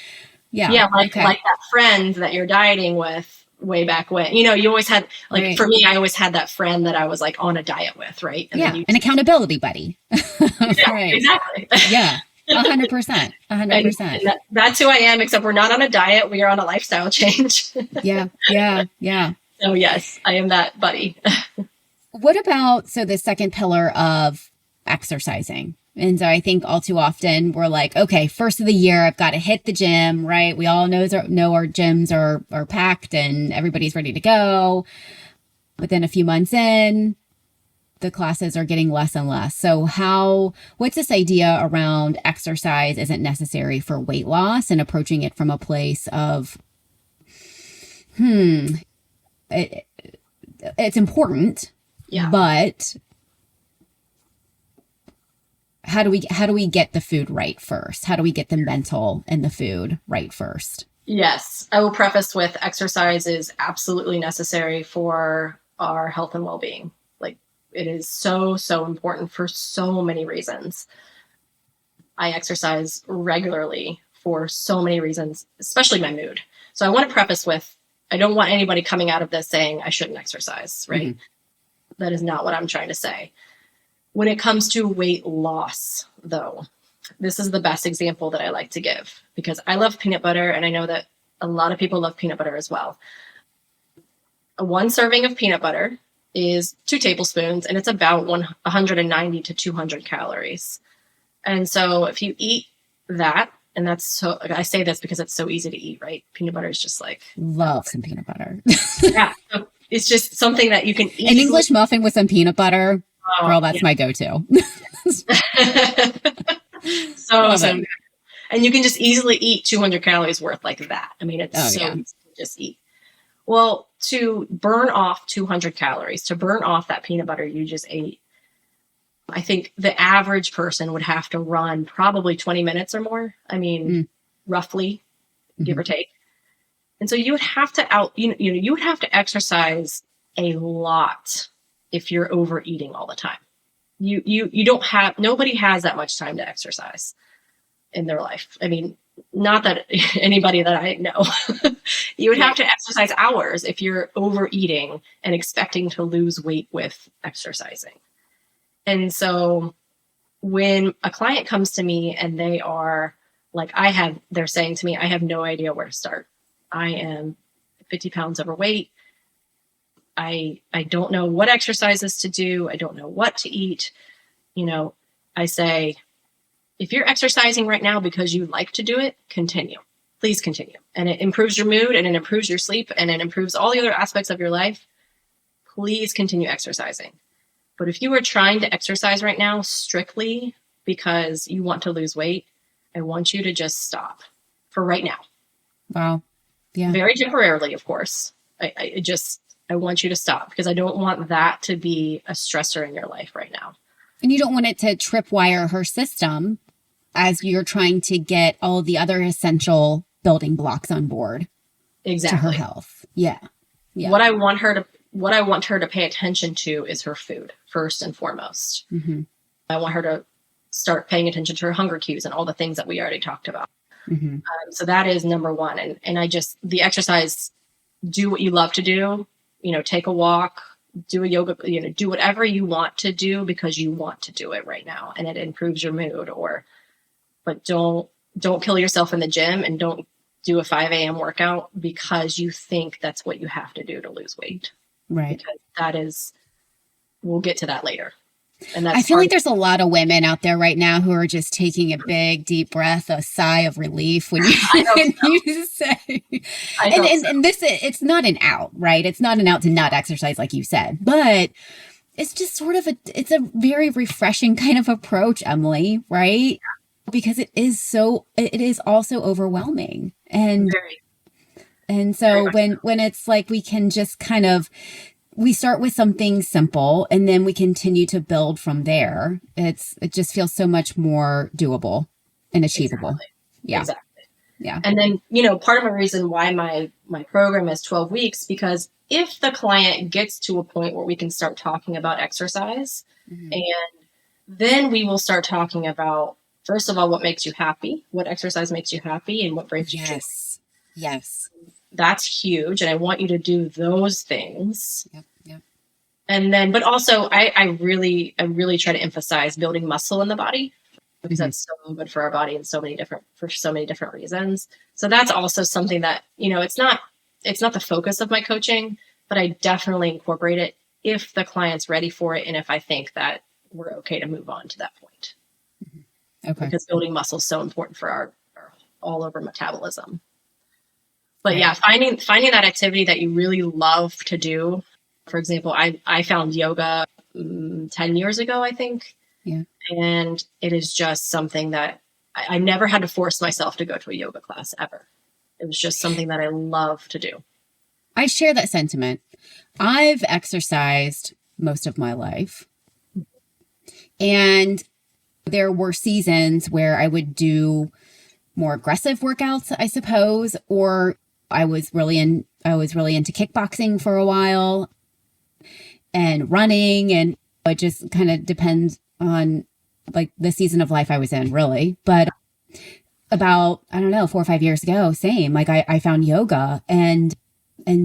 Yeah. Yeah. Like that friend that you're dieting with way back when, you always had, like, right. For me, I always had that friend that I was like on a diet with. Right. And then an accountability buddy. Yeah, right. Exactly. Yeah. 100%. 100%. And that's who I am, except we're not on a diet. We are on a lifestyle change. Yeah. So yes, I am that buddy. What about, the second pillar of exercising? And so I think all too often we're like, okay, first of the year, I've got to hit the gym, right? We all know our gyms are packed and everybody's ready to go. But then a few months in, the classes are getting less and less. So what's this idea around exercise isn't necessary for weight loss, and approaching it from a place of, it's important, but how do we get the food right first? How do we get the mental and the food right first? Yes. I will preface with exercise is absolutely necessary for our health and well-being. Like, it is so, so important for so many reasons. I exercise regularly for so many reasons, especially my mood. So I want to preface with, I don't want anybody coming out of this saying I shouldn't exercise, right? Mm-hmm. That is not what I'm trying to say. When it comes to weight loss, though, this is the best example that I like to give, because I love peanut butter, and I know that a lot of people love peanut butter as well. One serving of peanut butter is 2 tablespoons, and it's about 190 to 200 calories. And so if you eat that, and I say this because it's so easy to eat, right? Peanut butter is just like... Love some peanut butter. Yeah. So it's just something that you can eat. An English muffin with some peanut butter. Girl, that's my go-to. So good. And you can just easily eat 200 calories worth like that. I mean, it's easy to just eat. Well, to burn off 200 calories, to burn off that peanut butter you just ate, I think the average person would have to run probably 20 minutes or more. I mean, roughly, give or take. And so you would have to you would have to exercise a lot if you're overeating all the time. Nobody has that much time to exercise in their life. I mean, not that anybody that I know. You would have to exercise hours if you're overeating and expecting to lose weight with exercising. And so when a client comes to me and they are like, they're saying to me, I have no idea where to start. I am 50 pounds overweight. I don't know what exercises to do. I don't know what to eat. I say, if you're exercising right now because you like to do it, continue. Please continue. And it improves your mood, and it improves your sleep, and it improves all the other aspects of your life. Please continue exercising. But if you are trying to exercise right now strictly because you want to lose weight, I want you to just stop for right now. Wow. Yeah. Very temporarily, of course. I want you to stop because I don't want that to be a stressor in your life right now. And you don't want it to tripwire her system as you're trying to get all the other essential building blocks on board. Exactly. To her health. Yeah. Yeah. What I want her to pay attention to is her food first and foremost. Mm-hmm. I want her to start paying attention to her hunger cues and all the things that we already talked about. Mm-hmm. So that is number one. And the exercise, do what you love to do, take a walk, do a yoga, do whatever you want to do because you want to do it right now. And it improves your mood but don't kill yourself in the gym and don't do a 5 a.m. workout because you think that's what you have to do to lose weight. Right. Because we'll get to that later. And I feel like there's a lot of women out there right now who are just taking a big, deep breath, a sigh of relief when you, you say, and this, it's not an out, right? It's not an out to not exercise, like you said, but it's just sort of it's a very refreshing kind of approach, Emily, right? Because it is also overwhelming. And so when it's like, we can just we start with something simple and then we continue to build from there. It just feels so much more doable and achievable. Exactly. Yeah. Exactly. Yeah. And then, part of the reason why my program is 12 weeks, because if the client gets to a point where we can start talking about exercise, mm-hmm. and then we will start talking about, first of all, what makes you happy, what exercise makes you happy, and what brings you joy. Yes. That's huge. And I want you to do those things. Yep. And then, but also I really try to emphasize building muscle in the body because mm-hmm. that's so good for our body in so many different reasons. So that's also something that, it's not the focus of my coaching, but I definitely incorporate it if the client's ready for it. And if I think that we're okay to move on to that point. Mm-hmm. Okay. Because building muscle is so important for our all over metabolism. But yeah, finding that activity that you really love to do. For example, I found yoga 10 years ago, I think. Yeah. And it is just something that I never had to force myself to go to a yoga class ever. It was just something that I love to do. I share that sentiment. I've exercised most of my life. And there were seasons where I would do more aggressive workouts, I suppose, or I was really into kickboxing for a while and running, and it just kind of depends on like the season of life I was in, really. But about, I don't know, 4 or 5 years ago, same, like I found yoga and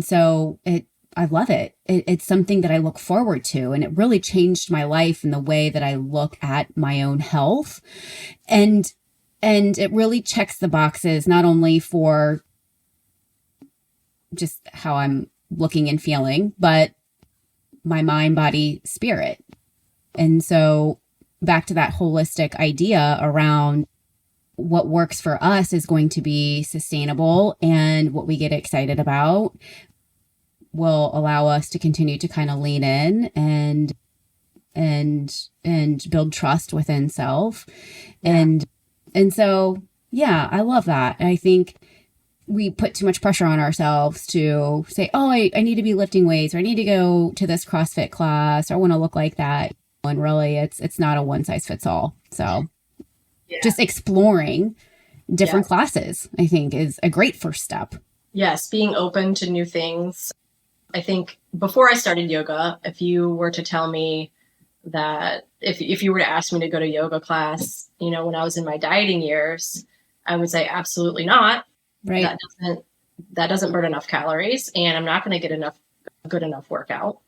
so I love it. It's something that I look forward to, and it really changed my life in the way that I look at my own health. And it really checks the boxes, not only for just how I'm looking and feeling, but my mind, body, spirit. And so back to that holistic idea around what works for us is going to be sustainable, and what we get excited about will allow us to continue to kind of lean in and build trust within self. Yeah. And so, yeah, I love that. I think we put too much pressure on ourselves to say, oh, I need to be lifting weights, or I need to go to this CrossFit class, or I want to look like that. And really, it's not a one size fits all. So just exploring different classes, I think, is a great first step. Yes, being open to new things. I think before I started yoga, if you were to tell me that if you were to ask me to go to yoga class, when I was in my dieting years, I would say absolutely not. Right. That doesn't burn enough calories, and I'm not going to get good enough workout.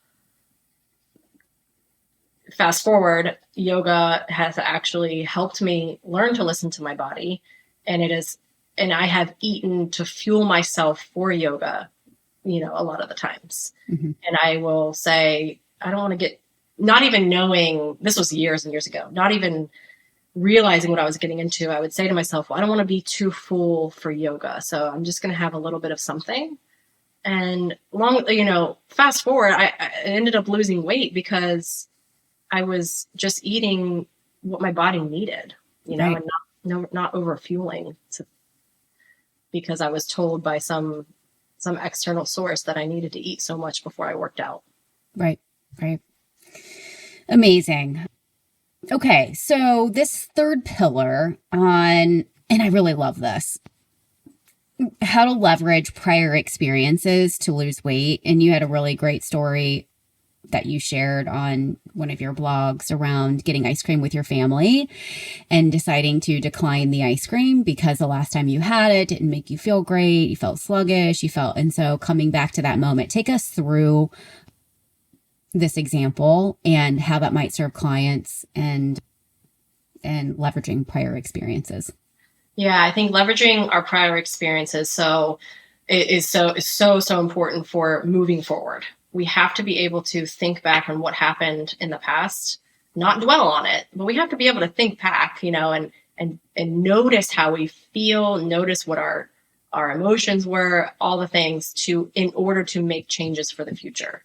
Fast forward, yoga has actually helped me learn to listen to my body, and I have eaten to fuel myself for yoga, a lot of the times. Mm-hmm. And I will say, I don't want to get, not even knowing, this was years and years ago, not even realizing what I was getting into, I would say to myself, well, I don't want to be too full for yoga, so I'm just going to have a little bit of something. And fast forward, I ended up losing weight because I was just eating what my body needed, right. And not overfueling because I was told by some some external source that I needed to eat so much before I worked out. Right. Right. Amazing. Okay. So this third pillar on, and I really love this, how to leverage prior experiences to lose weight. And you had a really great story that you shared on one of your blogs around getting ice cream with your family and deciding to decline the ice cream because the last time you had it didn't make you feel great. You felt sluggish. And so coming back to that moment, take us through this example and how that might serve clients and leveraging prior experiences. Yeah, I think leveraging our prior experiences is so important for moving forward. We have to be able to think back on what happened in the past, not dwell on it, but we have to be able to think back, and notice how we feel, notice what our emotions were, all the things in order to make changes for the future.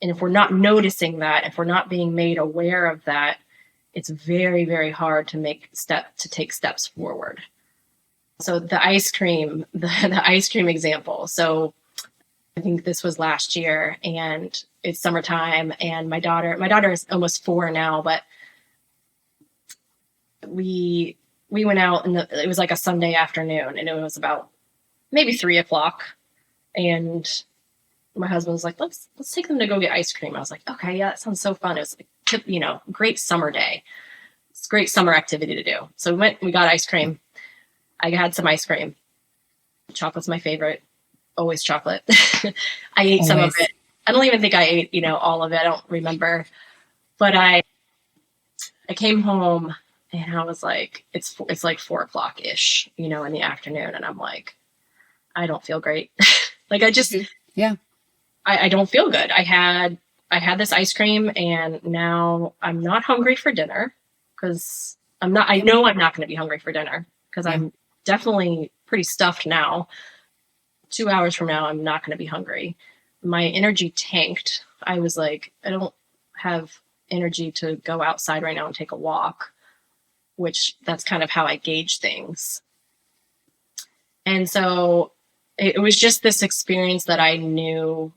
And if we're not noticing that, if we're not being made aware of that, it's very, very hard to take steps forward. So the ice cream example. So I think this was last year, and it's summertime, and my daughter is almost 4 now, but we went out, and it was like a Sunday afternoon, and it was about maybe 3:00, and my husband was like, let's take them to go get ice cream. I was like, okay, yeah, that sounds so fun. It was like, great summer day. It's a great summer activity to do. So we got ice cream. I had some ice cream. Chocolate's my favorite. Always chocolate. I ate some of it. I don't even think I ate, all of it. I don't remember. But I came home and I was like, it's like 4:00-ish, in the afternoon. And I'm like, I don't feel great. Like I just, yeah, I don't feel good. I had this ice cream, and now I'm not hungry for dinner because I know I'm not going to be hungry for dinner because I'm definitely pretty stuffed now. 2 hours from now, I'm not going to be hungry. My energy tanked. I was like, I don't have energy to go outside right now and take a walk, which that's kind of how I gauge things. And so it was just this experience that I knew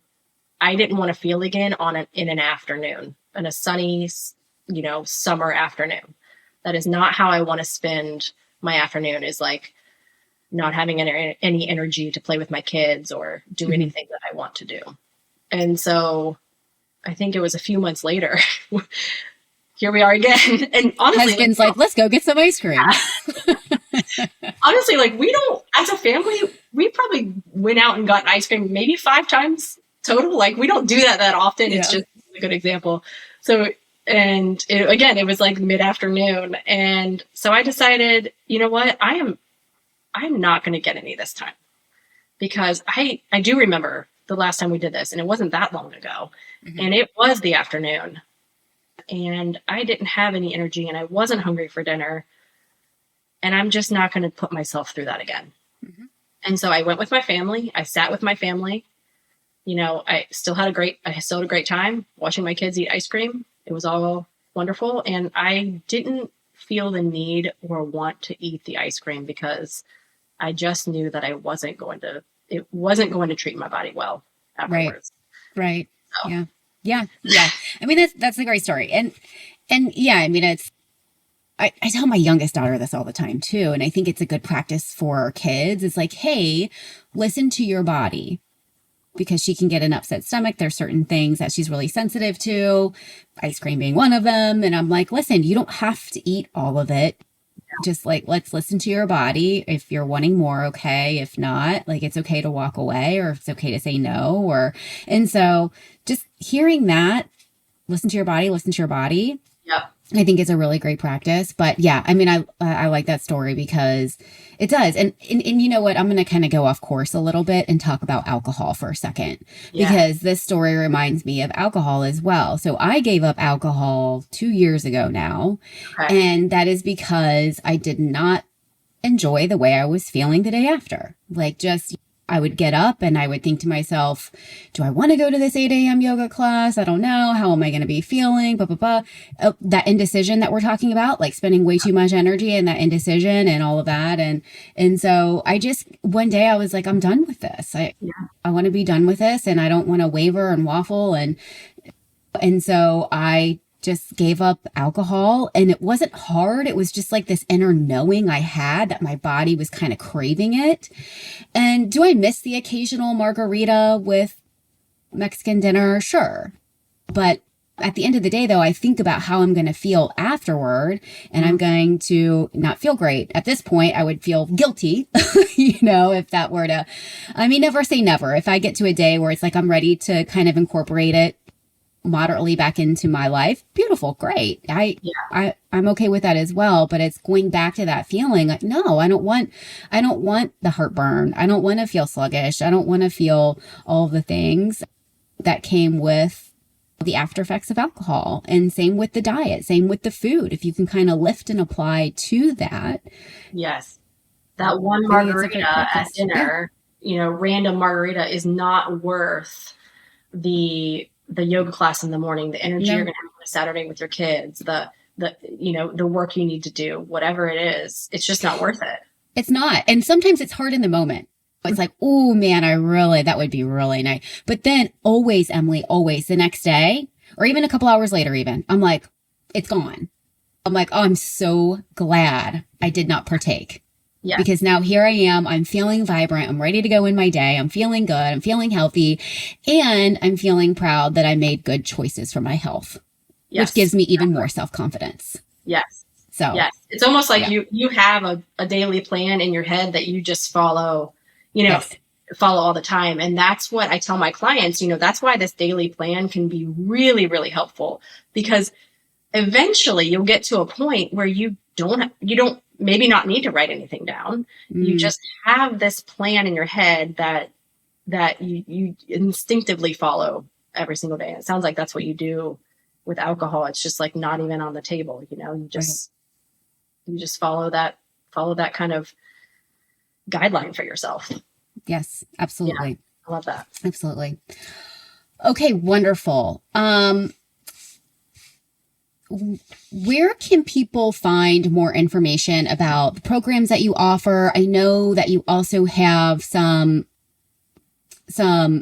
I didn't want to feel again in an afternoon, in a sunny, summer afternoon. That is not how I want to spend my afternoon, is like not having any energy to play with my kids or do anything that I want to do. And so I think it was a few months later, here we are again. And honestly, husband's like, let's go get some ice cream. Honestly, we don't, as a family, we probably went out and got ice cream maybe 5 times total. We don't do that often. Yeah. It's just a good example. So, and it was like mid-afternoon. And so I decided, you know what, I'm not going to get any this time, because I do remember the last time we did this, and it wasn't that long ago. And it was the afternoon, and I didn't have any energy, and I wasn't hungry for dinner. And I'm just not going to put myself through that again. And so I went with my family. I sat with my family. I still had a great time watching my kids eat ice cream. It was all wonderful. And I didn't feel the need or want to eat the ice cream because I just knew that it wasn't going to treat my body well afterwards. Right. So. Yeah. I mean, that's a great story. And yeah, I mean, I tell my youngest daughter this all the time too. And I think it's a good practice for our kids. It's like, hey, listen to your body, because she can get an upset stomach. There's certain things that she's really sensitive to, ice cream being one of them. And I'm like, listen, you don't have to eat all of it. Just let's listen to your body. If you're wanting more, okay. If not, it's okay to walk away, or it's okay to say no, and so just hearing that, listen to your body. Yeah. I think it's a really great practice. But yeah, I mean, I like that story because it does. And you know what? I'm going to kind of go off course a little bit and talk about alcohol for a second, because this story reminds me of alcohol as well. So I gave up alcohol 2 years ago now. Okay. And that is because I did not enjoy the way I was feeling the day after. I would get up and I would think to myself, do I want to go to this 8 a.m. yoga class? I don't know. How am I going to be feeling? Blah, blah, blah. That indecision that we're talking about, like spending way too much energy in that indecision and all of that. And so one day I was like, I'm done with this. I want to be done with this, and I don't want to waver and waffle. And so I just gave up alcohol, and it wasn't hard. It was just like this inner knowing I had that my body was kind of craving it. And do I miss the occasional margarita with Mexican dinner? Sure. But at the end of the day, though, I think about how I'm going to feel afterward, and I'm going to not feel great. At this point, I would feel guilty, if that were to, never say never. If I get to a day where it's like I'm ready to kind of incorporate it moderately back into my life, beautiful, great. I'm okay with that as well. But it's going back to that feeling like, no, I don't want the heartburn. I don't want to feel sluggish. I don't want to feel all of the things that came with the after effects of alcohol. And same with the diet, same with the food. If you can kind of lift and apply to that. Yes. That one margarita at dinner, random margarita is not worth the yoga class in the morning, the energy you're going to have on a Saturday with your kids, the work you need to do, whatever it is, it's just not worth it. It's not. And sometimes it's hard in the moment. It's like, oh man, that would be really nice. But then always, Emily, always the next day, or even a couple hours later, I'm like, it's gone. I'm like, oh, I'm so glad I did not partake. Yeah. Because now here I am, I'm feeling vibrant. I'm ready to go in my day. I'm feeling good. I'm feeling healthy. And I'm feeling proud that I made good choices for my health, which gives me even more self-confidence. Yes. So yes, it's almost like you have a daily plan in your head that you just follow, follow all the time. And that's what I tell my clients, that's why this daily plan can be really, really helpful, because eventually you'll get to a point where you don't maybe not need to write anything down. You just have this plan in your head that you instinctively follow every single day. And it sounds like that's what you do with alcohol. It's just like not even on the table, you just follow that kind of guideline for yourself. Yes, absolutely. Yeah, I love that. Absolutely. Okay, wonderful. Where can people find more information about the programs that you offer? I know that you also have some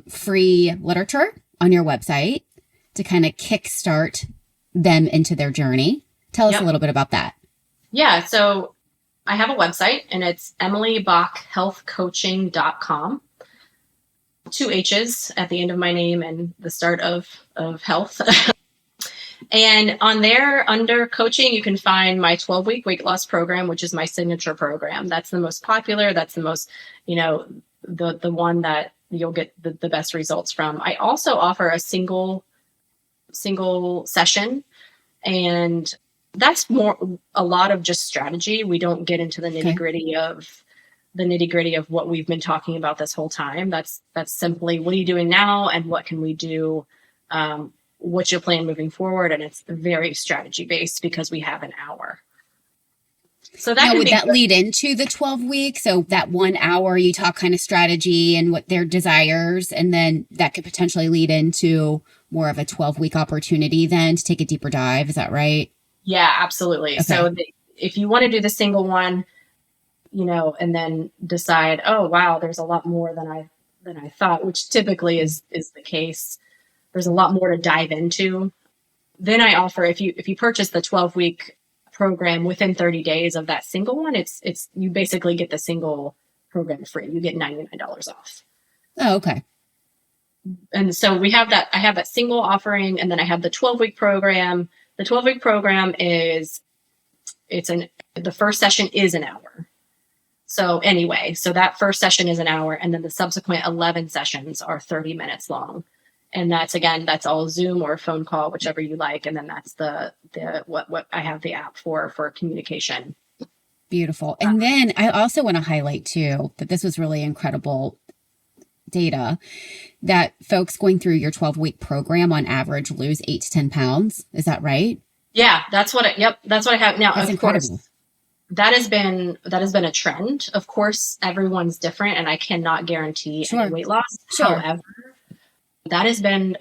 free literature on your website to kind of kickstart them into their journey. Tell us a little bit about that. Yeah. So I have a website, and it's emilybachhealthcoaching.com. 2 H's at the end of my name and the start of health. And on there, under coaching, you can find my 12-week weight loss program, which is my signature program. That's the most popular. That's the most, the one that you'll get the best results from. I also offer a single session, and that's a lot of just strategy. We don't get into the nitty gritty of what we've been talking about this whole time. That's simply, what are you doing now, and what can we do? What's your plan moving forward? And it's very strategy based because we have an hour. So that would that lead into the 12 weeks? So that 1 hour you talk kind of strategy and what their desires, and then that could potentially lead into more of a 12-week opportunity then to take a deeper dive. Is that right? Yeah, absolutely. Okay. So if you want to do the single one, and then decide, oh, wow, there's a lot more than I thought, which typically is the case. There's a lot more to dive into. Then I offer, if you purchase the 12-week program within 30 days of that single one, it's you basically get the single program free. You get $99 off. Oh, okay. And so I have that single offering, and then I have the 12-week program. The 12-week program the first session is an hour. So anyway, that first session is an hour, and then the subsequent 11 sessions are 30 minutes long. And that's all Zoom or phone call, whichever you like. And then that's what I have the app for communication. Beautiful. And then I also want to highlight too, that this was really incredible data, that folks going through your 12-week program on average lose 8 to 10 pounds. Is that right? Yeah, that's what I have now. That's incredible. that has been a trend. Of course, everyone's different, and I cannot guarantee Sure. any weight loss. Sure. However, that has been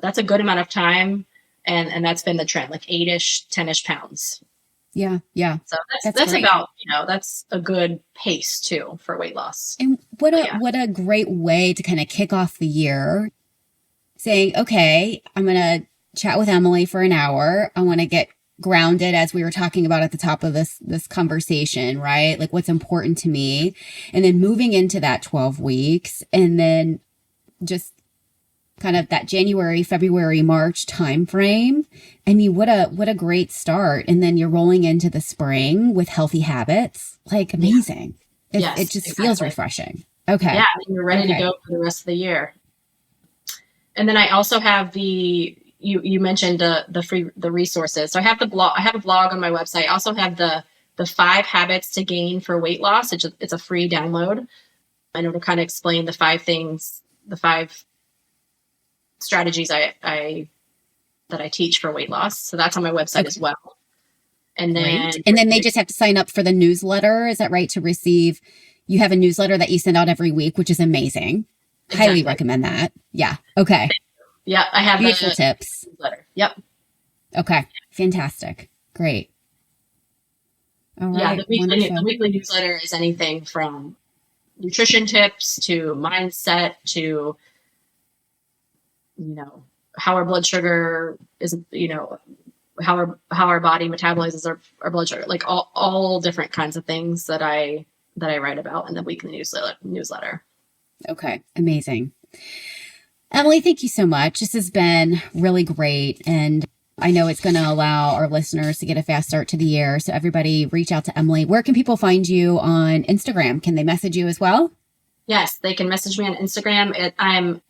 that's a good amount of time, and that's been the trend, like 8-ish, 10-ish pounds. Yeah. Yeah. So that's great. about, that's a good pace too for weight loss. And what a great way to kind of kick off the year, saying, okay, I'm going to chat with Emily for an hour. I want to get grounded, as we were talking about at the top of this conversation, right? Like what's important to me, and then moving into that 12 weeks, and then just kind of that January, February, March timeframe. I mean, what a great start. And then you're rolling into the spring with healthy habits. Like amazing. Yes, it just exactly. feels refreshing. Okay. Yeah, and you're ready to go for the rest of the year. And then I also have you mentioned the resources. So I have the blog. I have a blog on my website. I also have the 5 habits to gain for weight loss. It's a free download, and it'll kind of explain the 5 things, the 5 strategies that I teach for weight loss. So that's on my website as well. And then they just have to sign up for the newsletter. Is that right? To receive, you have a newsletter that you send out every week, which is amazing. Exactly. Highly recommend that. Yeah. Okay. Yeah. I have beautiful tips. Newsletter. Yep. Okay. Fantastic. Great. All right. Yeah. The weekly newsletter is anything from nutrition tips to mindset to, how our blood sugar is, how our body metabolizes our blood sugar, like all different kinds of things that I write about in the weekly newsletter. Okay. Amazing. Emily, thank you so much. This has been really great. And I know it's going to allow our listeners to get a fast start to the year. So everybody reach out to Emily. Where can people find you on Instagram? Can they message you as well? Yes, they can message me on Instagram. I'm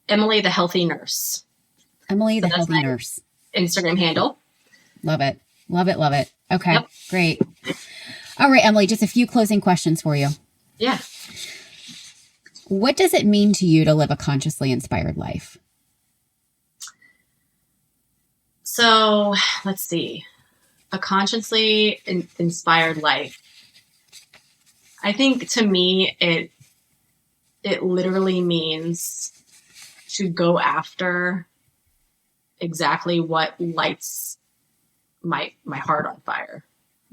Emily the Healthy Nurse. Emily the Healthy Nurse. Instagram handle. Love it. Love it. Love it. Okay. Yep. Great. All right, Emily, just a few closing questions for you. Yeah. What does it mean to you to live a consciously inspired life? So let's see. A consciously inspired life. I think to me, it literally means to go after exactly what lights my heart on fire.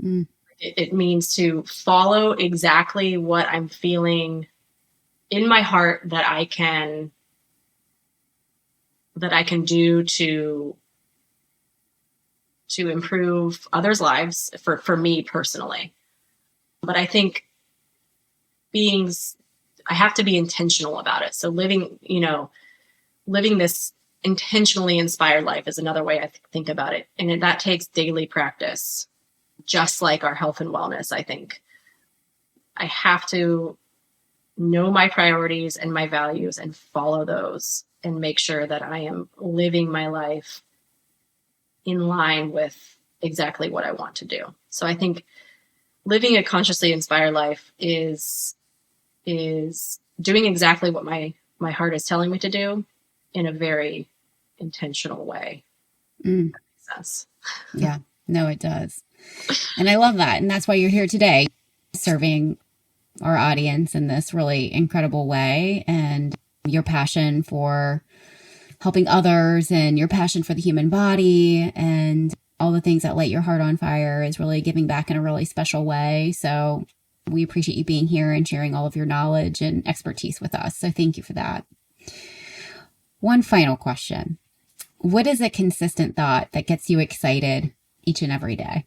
Mm. It means to follow exactly what I'm feeling in my heart that I can do to improve others' lives for me personally. But I think I have to be intentional about it. So living this intentionally inspired life is another way I think about it. And that takes daily practice, just like our health and wellness. I think I have to know my priorities and my values and follow those and make sure that I am living my life in line with exactly what I want to do. So I think living a consciously inspired life is doing exactly what my heart is telling me to do in a very intentional way. Mm. That makes sense. Yeah, no, it does. And I love that. And that's why you're here today, serving our audience in this really incredible way. And your passion for helping others and your passion for the human body and all the things that light your heart on fire is really giving back in a really special way. So we appreciate you being here and sharing all of your knowledge and expertise with us. So thank you for that. One final question. What is a consistent thought that gets you excited each and every day?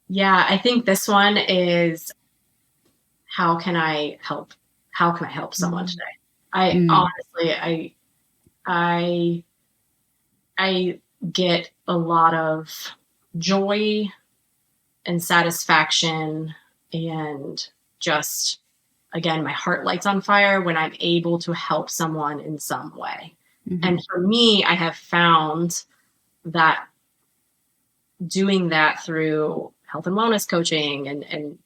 Yeah, I think this one is, how can I help someone today? Honestly, I get a lot of joy and satisfaction and just, again, my heart lights on fire when I'm able to help someone in some way. Mm-hmm. And for me, I have found that doing that through health and wellness coaching and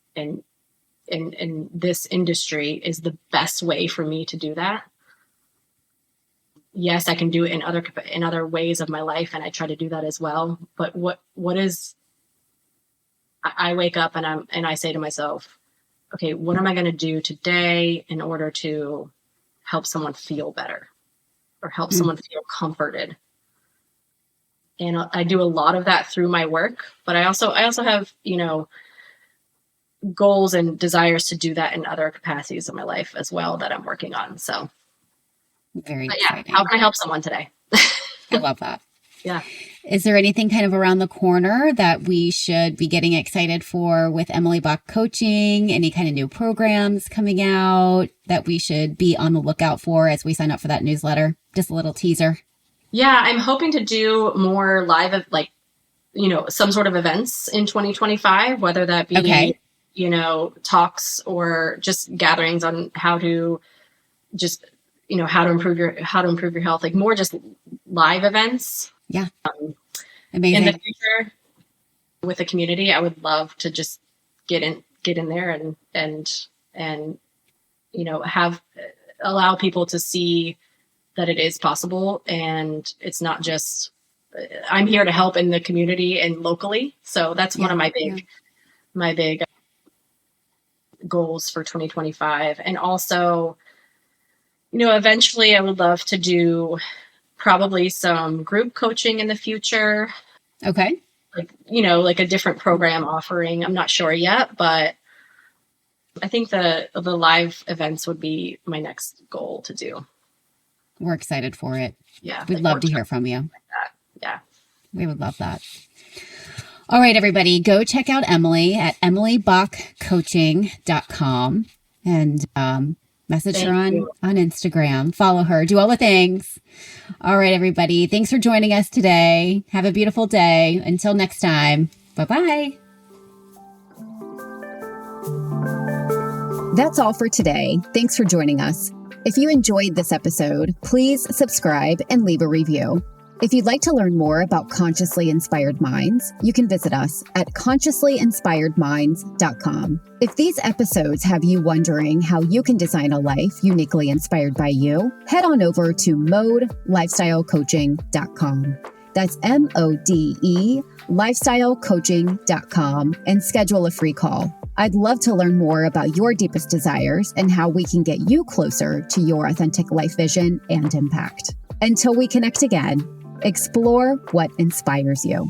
this industry is the best way for me to do that. Yes, I can do it in other ways of my life, and I try to do that as well. But what is I wake up and I say to myself, okay, what am I going to do today in order to help someone feel better or help someone feel comforted? And I do a lot of that through my work, but I also have, goals and desires to do that in other capacities of my life as well that I'm working on. So very exciting. How can I help someone today? I love that. Yeah. Is there anything kind of around the corner that we should be getting excited for with Emily Bach Coaching? Any kind of new programs coming out that we should be on the lookout for as we sign up for that newsletter? Just a little teaser. Yeah, I'm hoping to do more live, some sort of events in 2025, whether that be, talks or just gatherings on how to just, how to improve your health, like more just live events. Yeah. Amazing. In the future with the community, I would love to just get in there and allow people to see that it is possible. And it's not just, I'm here to help in the community and locally. So that's one of my big goals for 2025. And also, eventually I would love to do probably some group coaching in the future. Okay. Like a different program offering. I'm not sure yet, but I think the live events would be my next goal to do. We're excited for it. Yeah. We'd love to hear from you. Like that. Yeah. We would love that. All right, everybody, go check out Emily at emilybachcoaching.com and message her on Instagram. Follow her. Do all the things. All right, everybody. Thanks for joining us today. Have a beautiful day. Until next time. Bye-bye. That's all for today. Thanks for joining us. If you enjoyed this episode, please subscribe and leave a review. If you'd like to learn more about Consciously Inspired Minds, you can visit us at consciouslyinspiredminds.com. If these episodes have you wondering how you can design a life uniquely inspired by you, head on over to modelifestylecoaching.com. That's MODE lifestylecoaching.com and schedule a free call. I'd love to learn more about your deepest desires and how we can get you closer to your authentic life vision and impact. Until we connect again, explore what inspires you.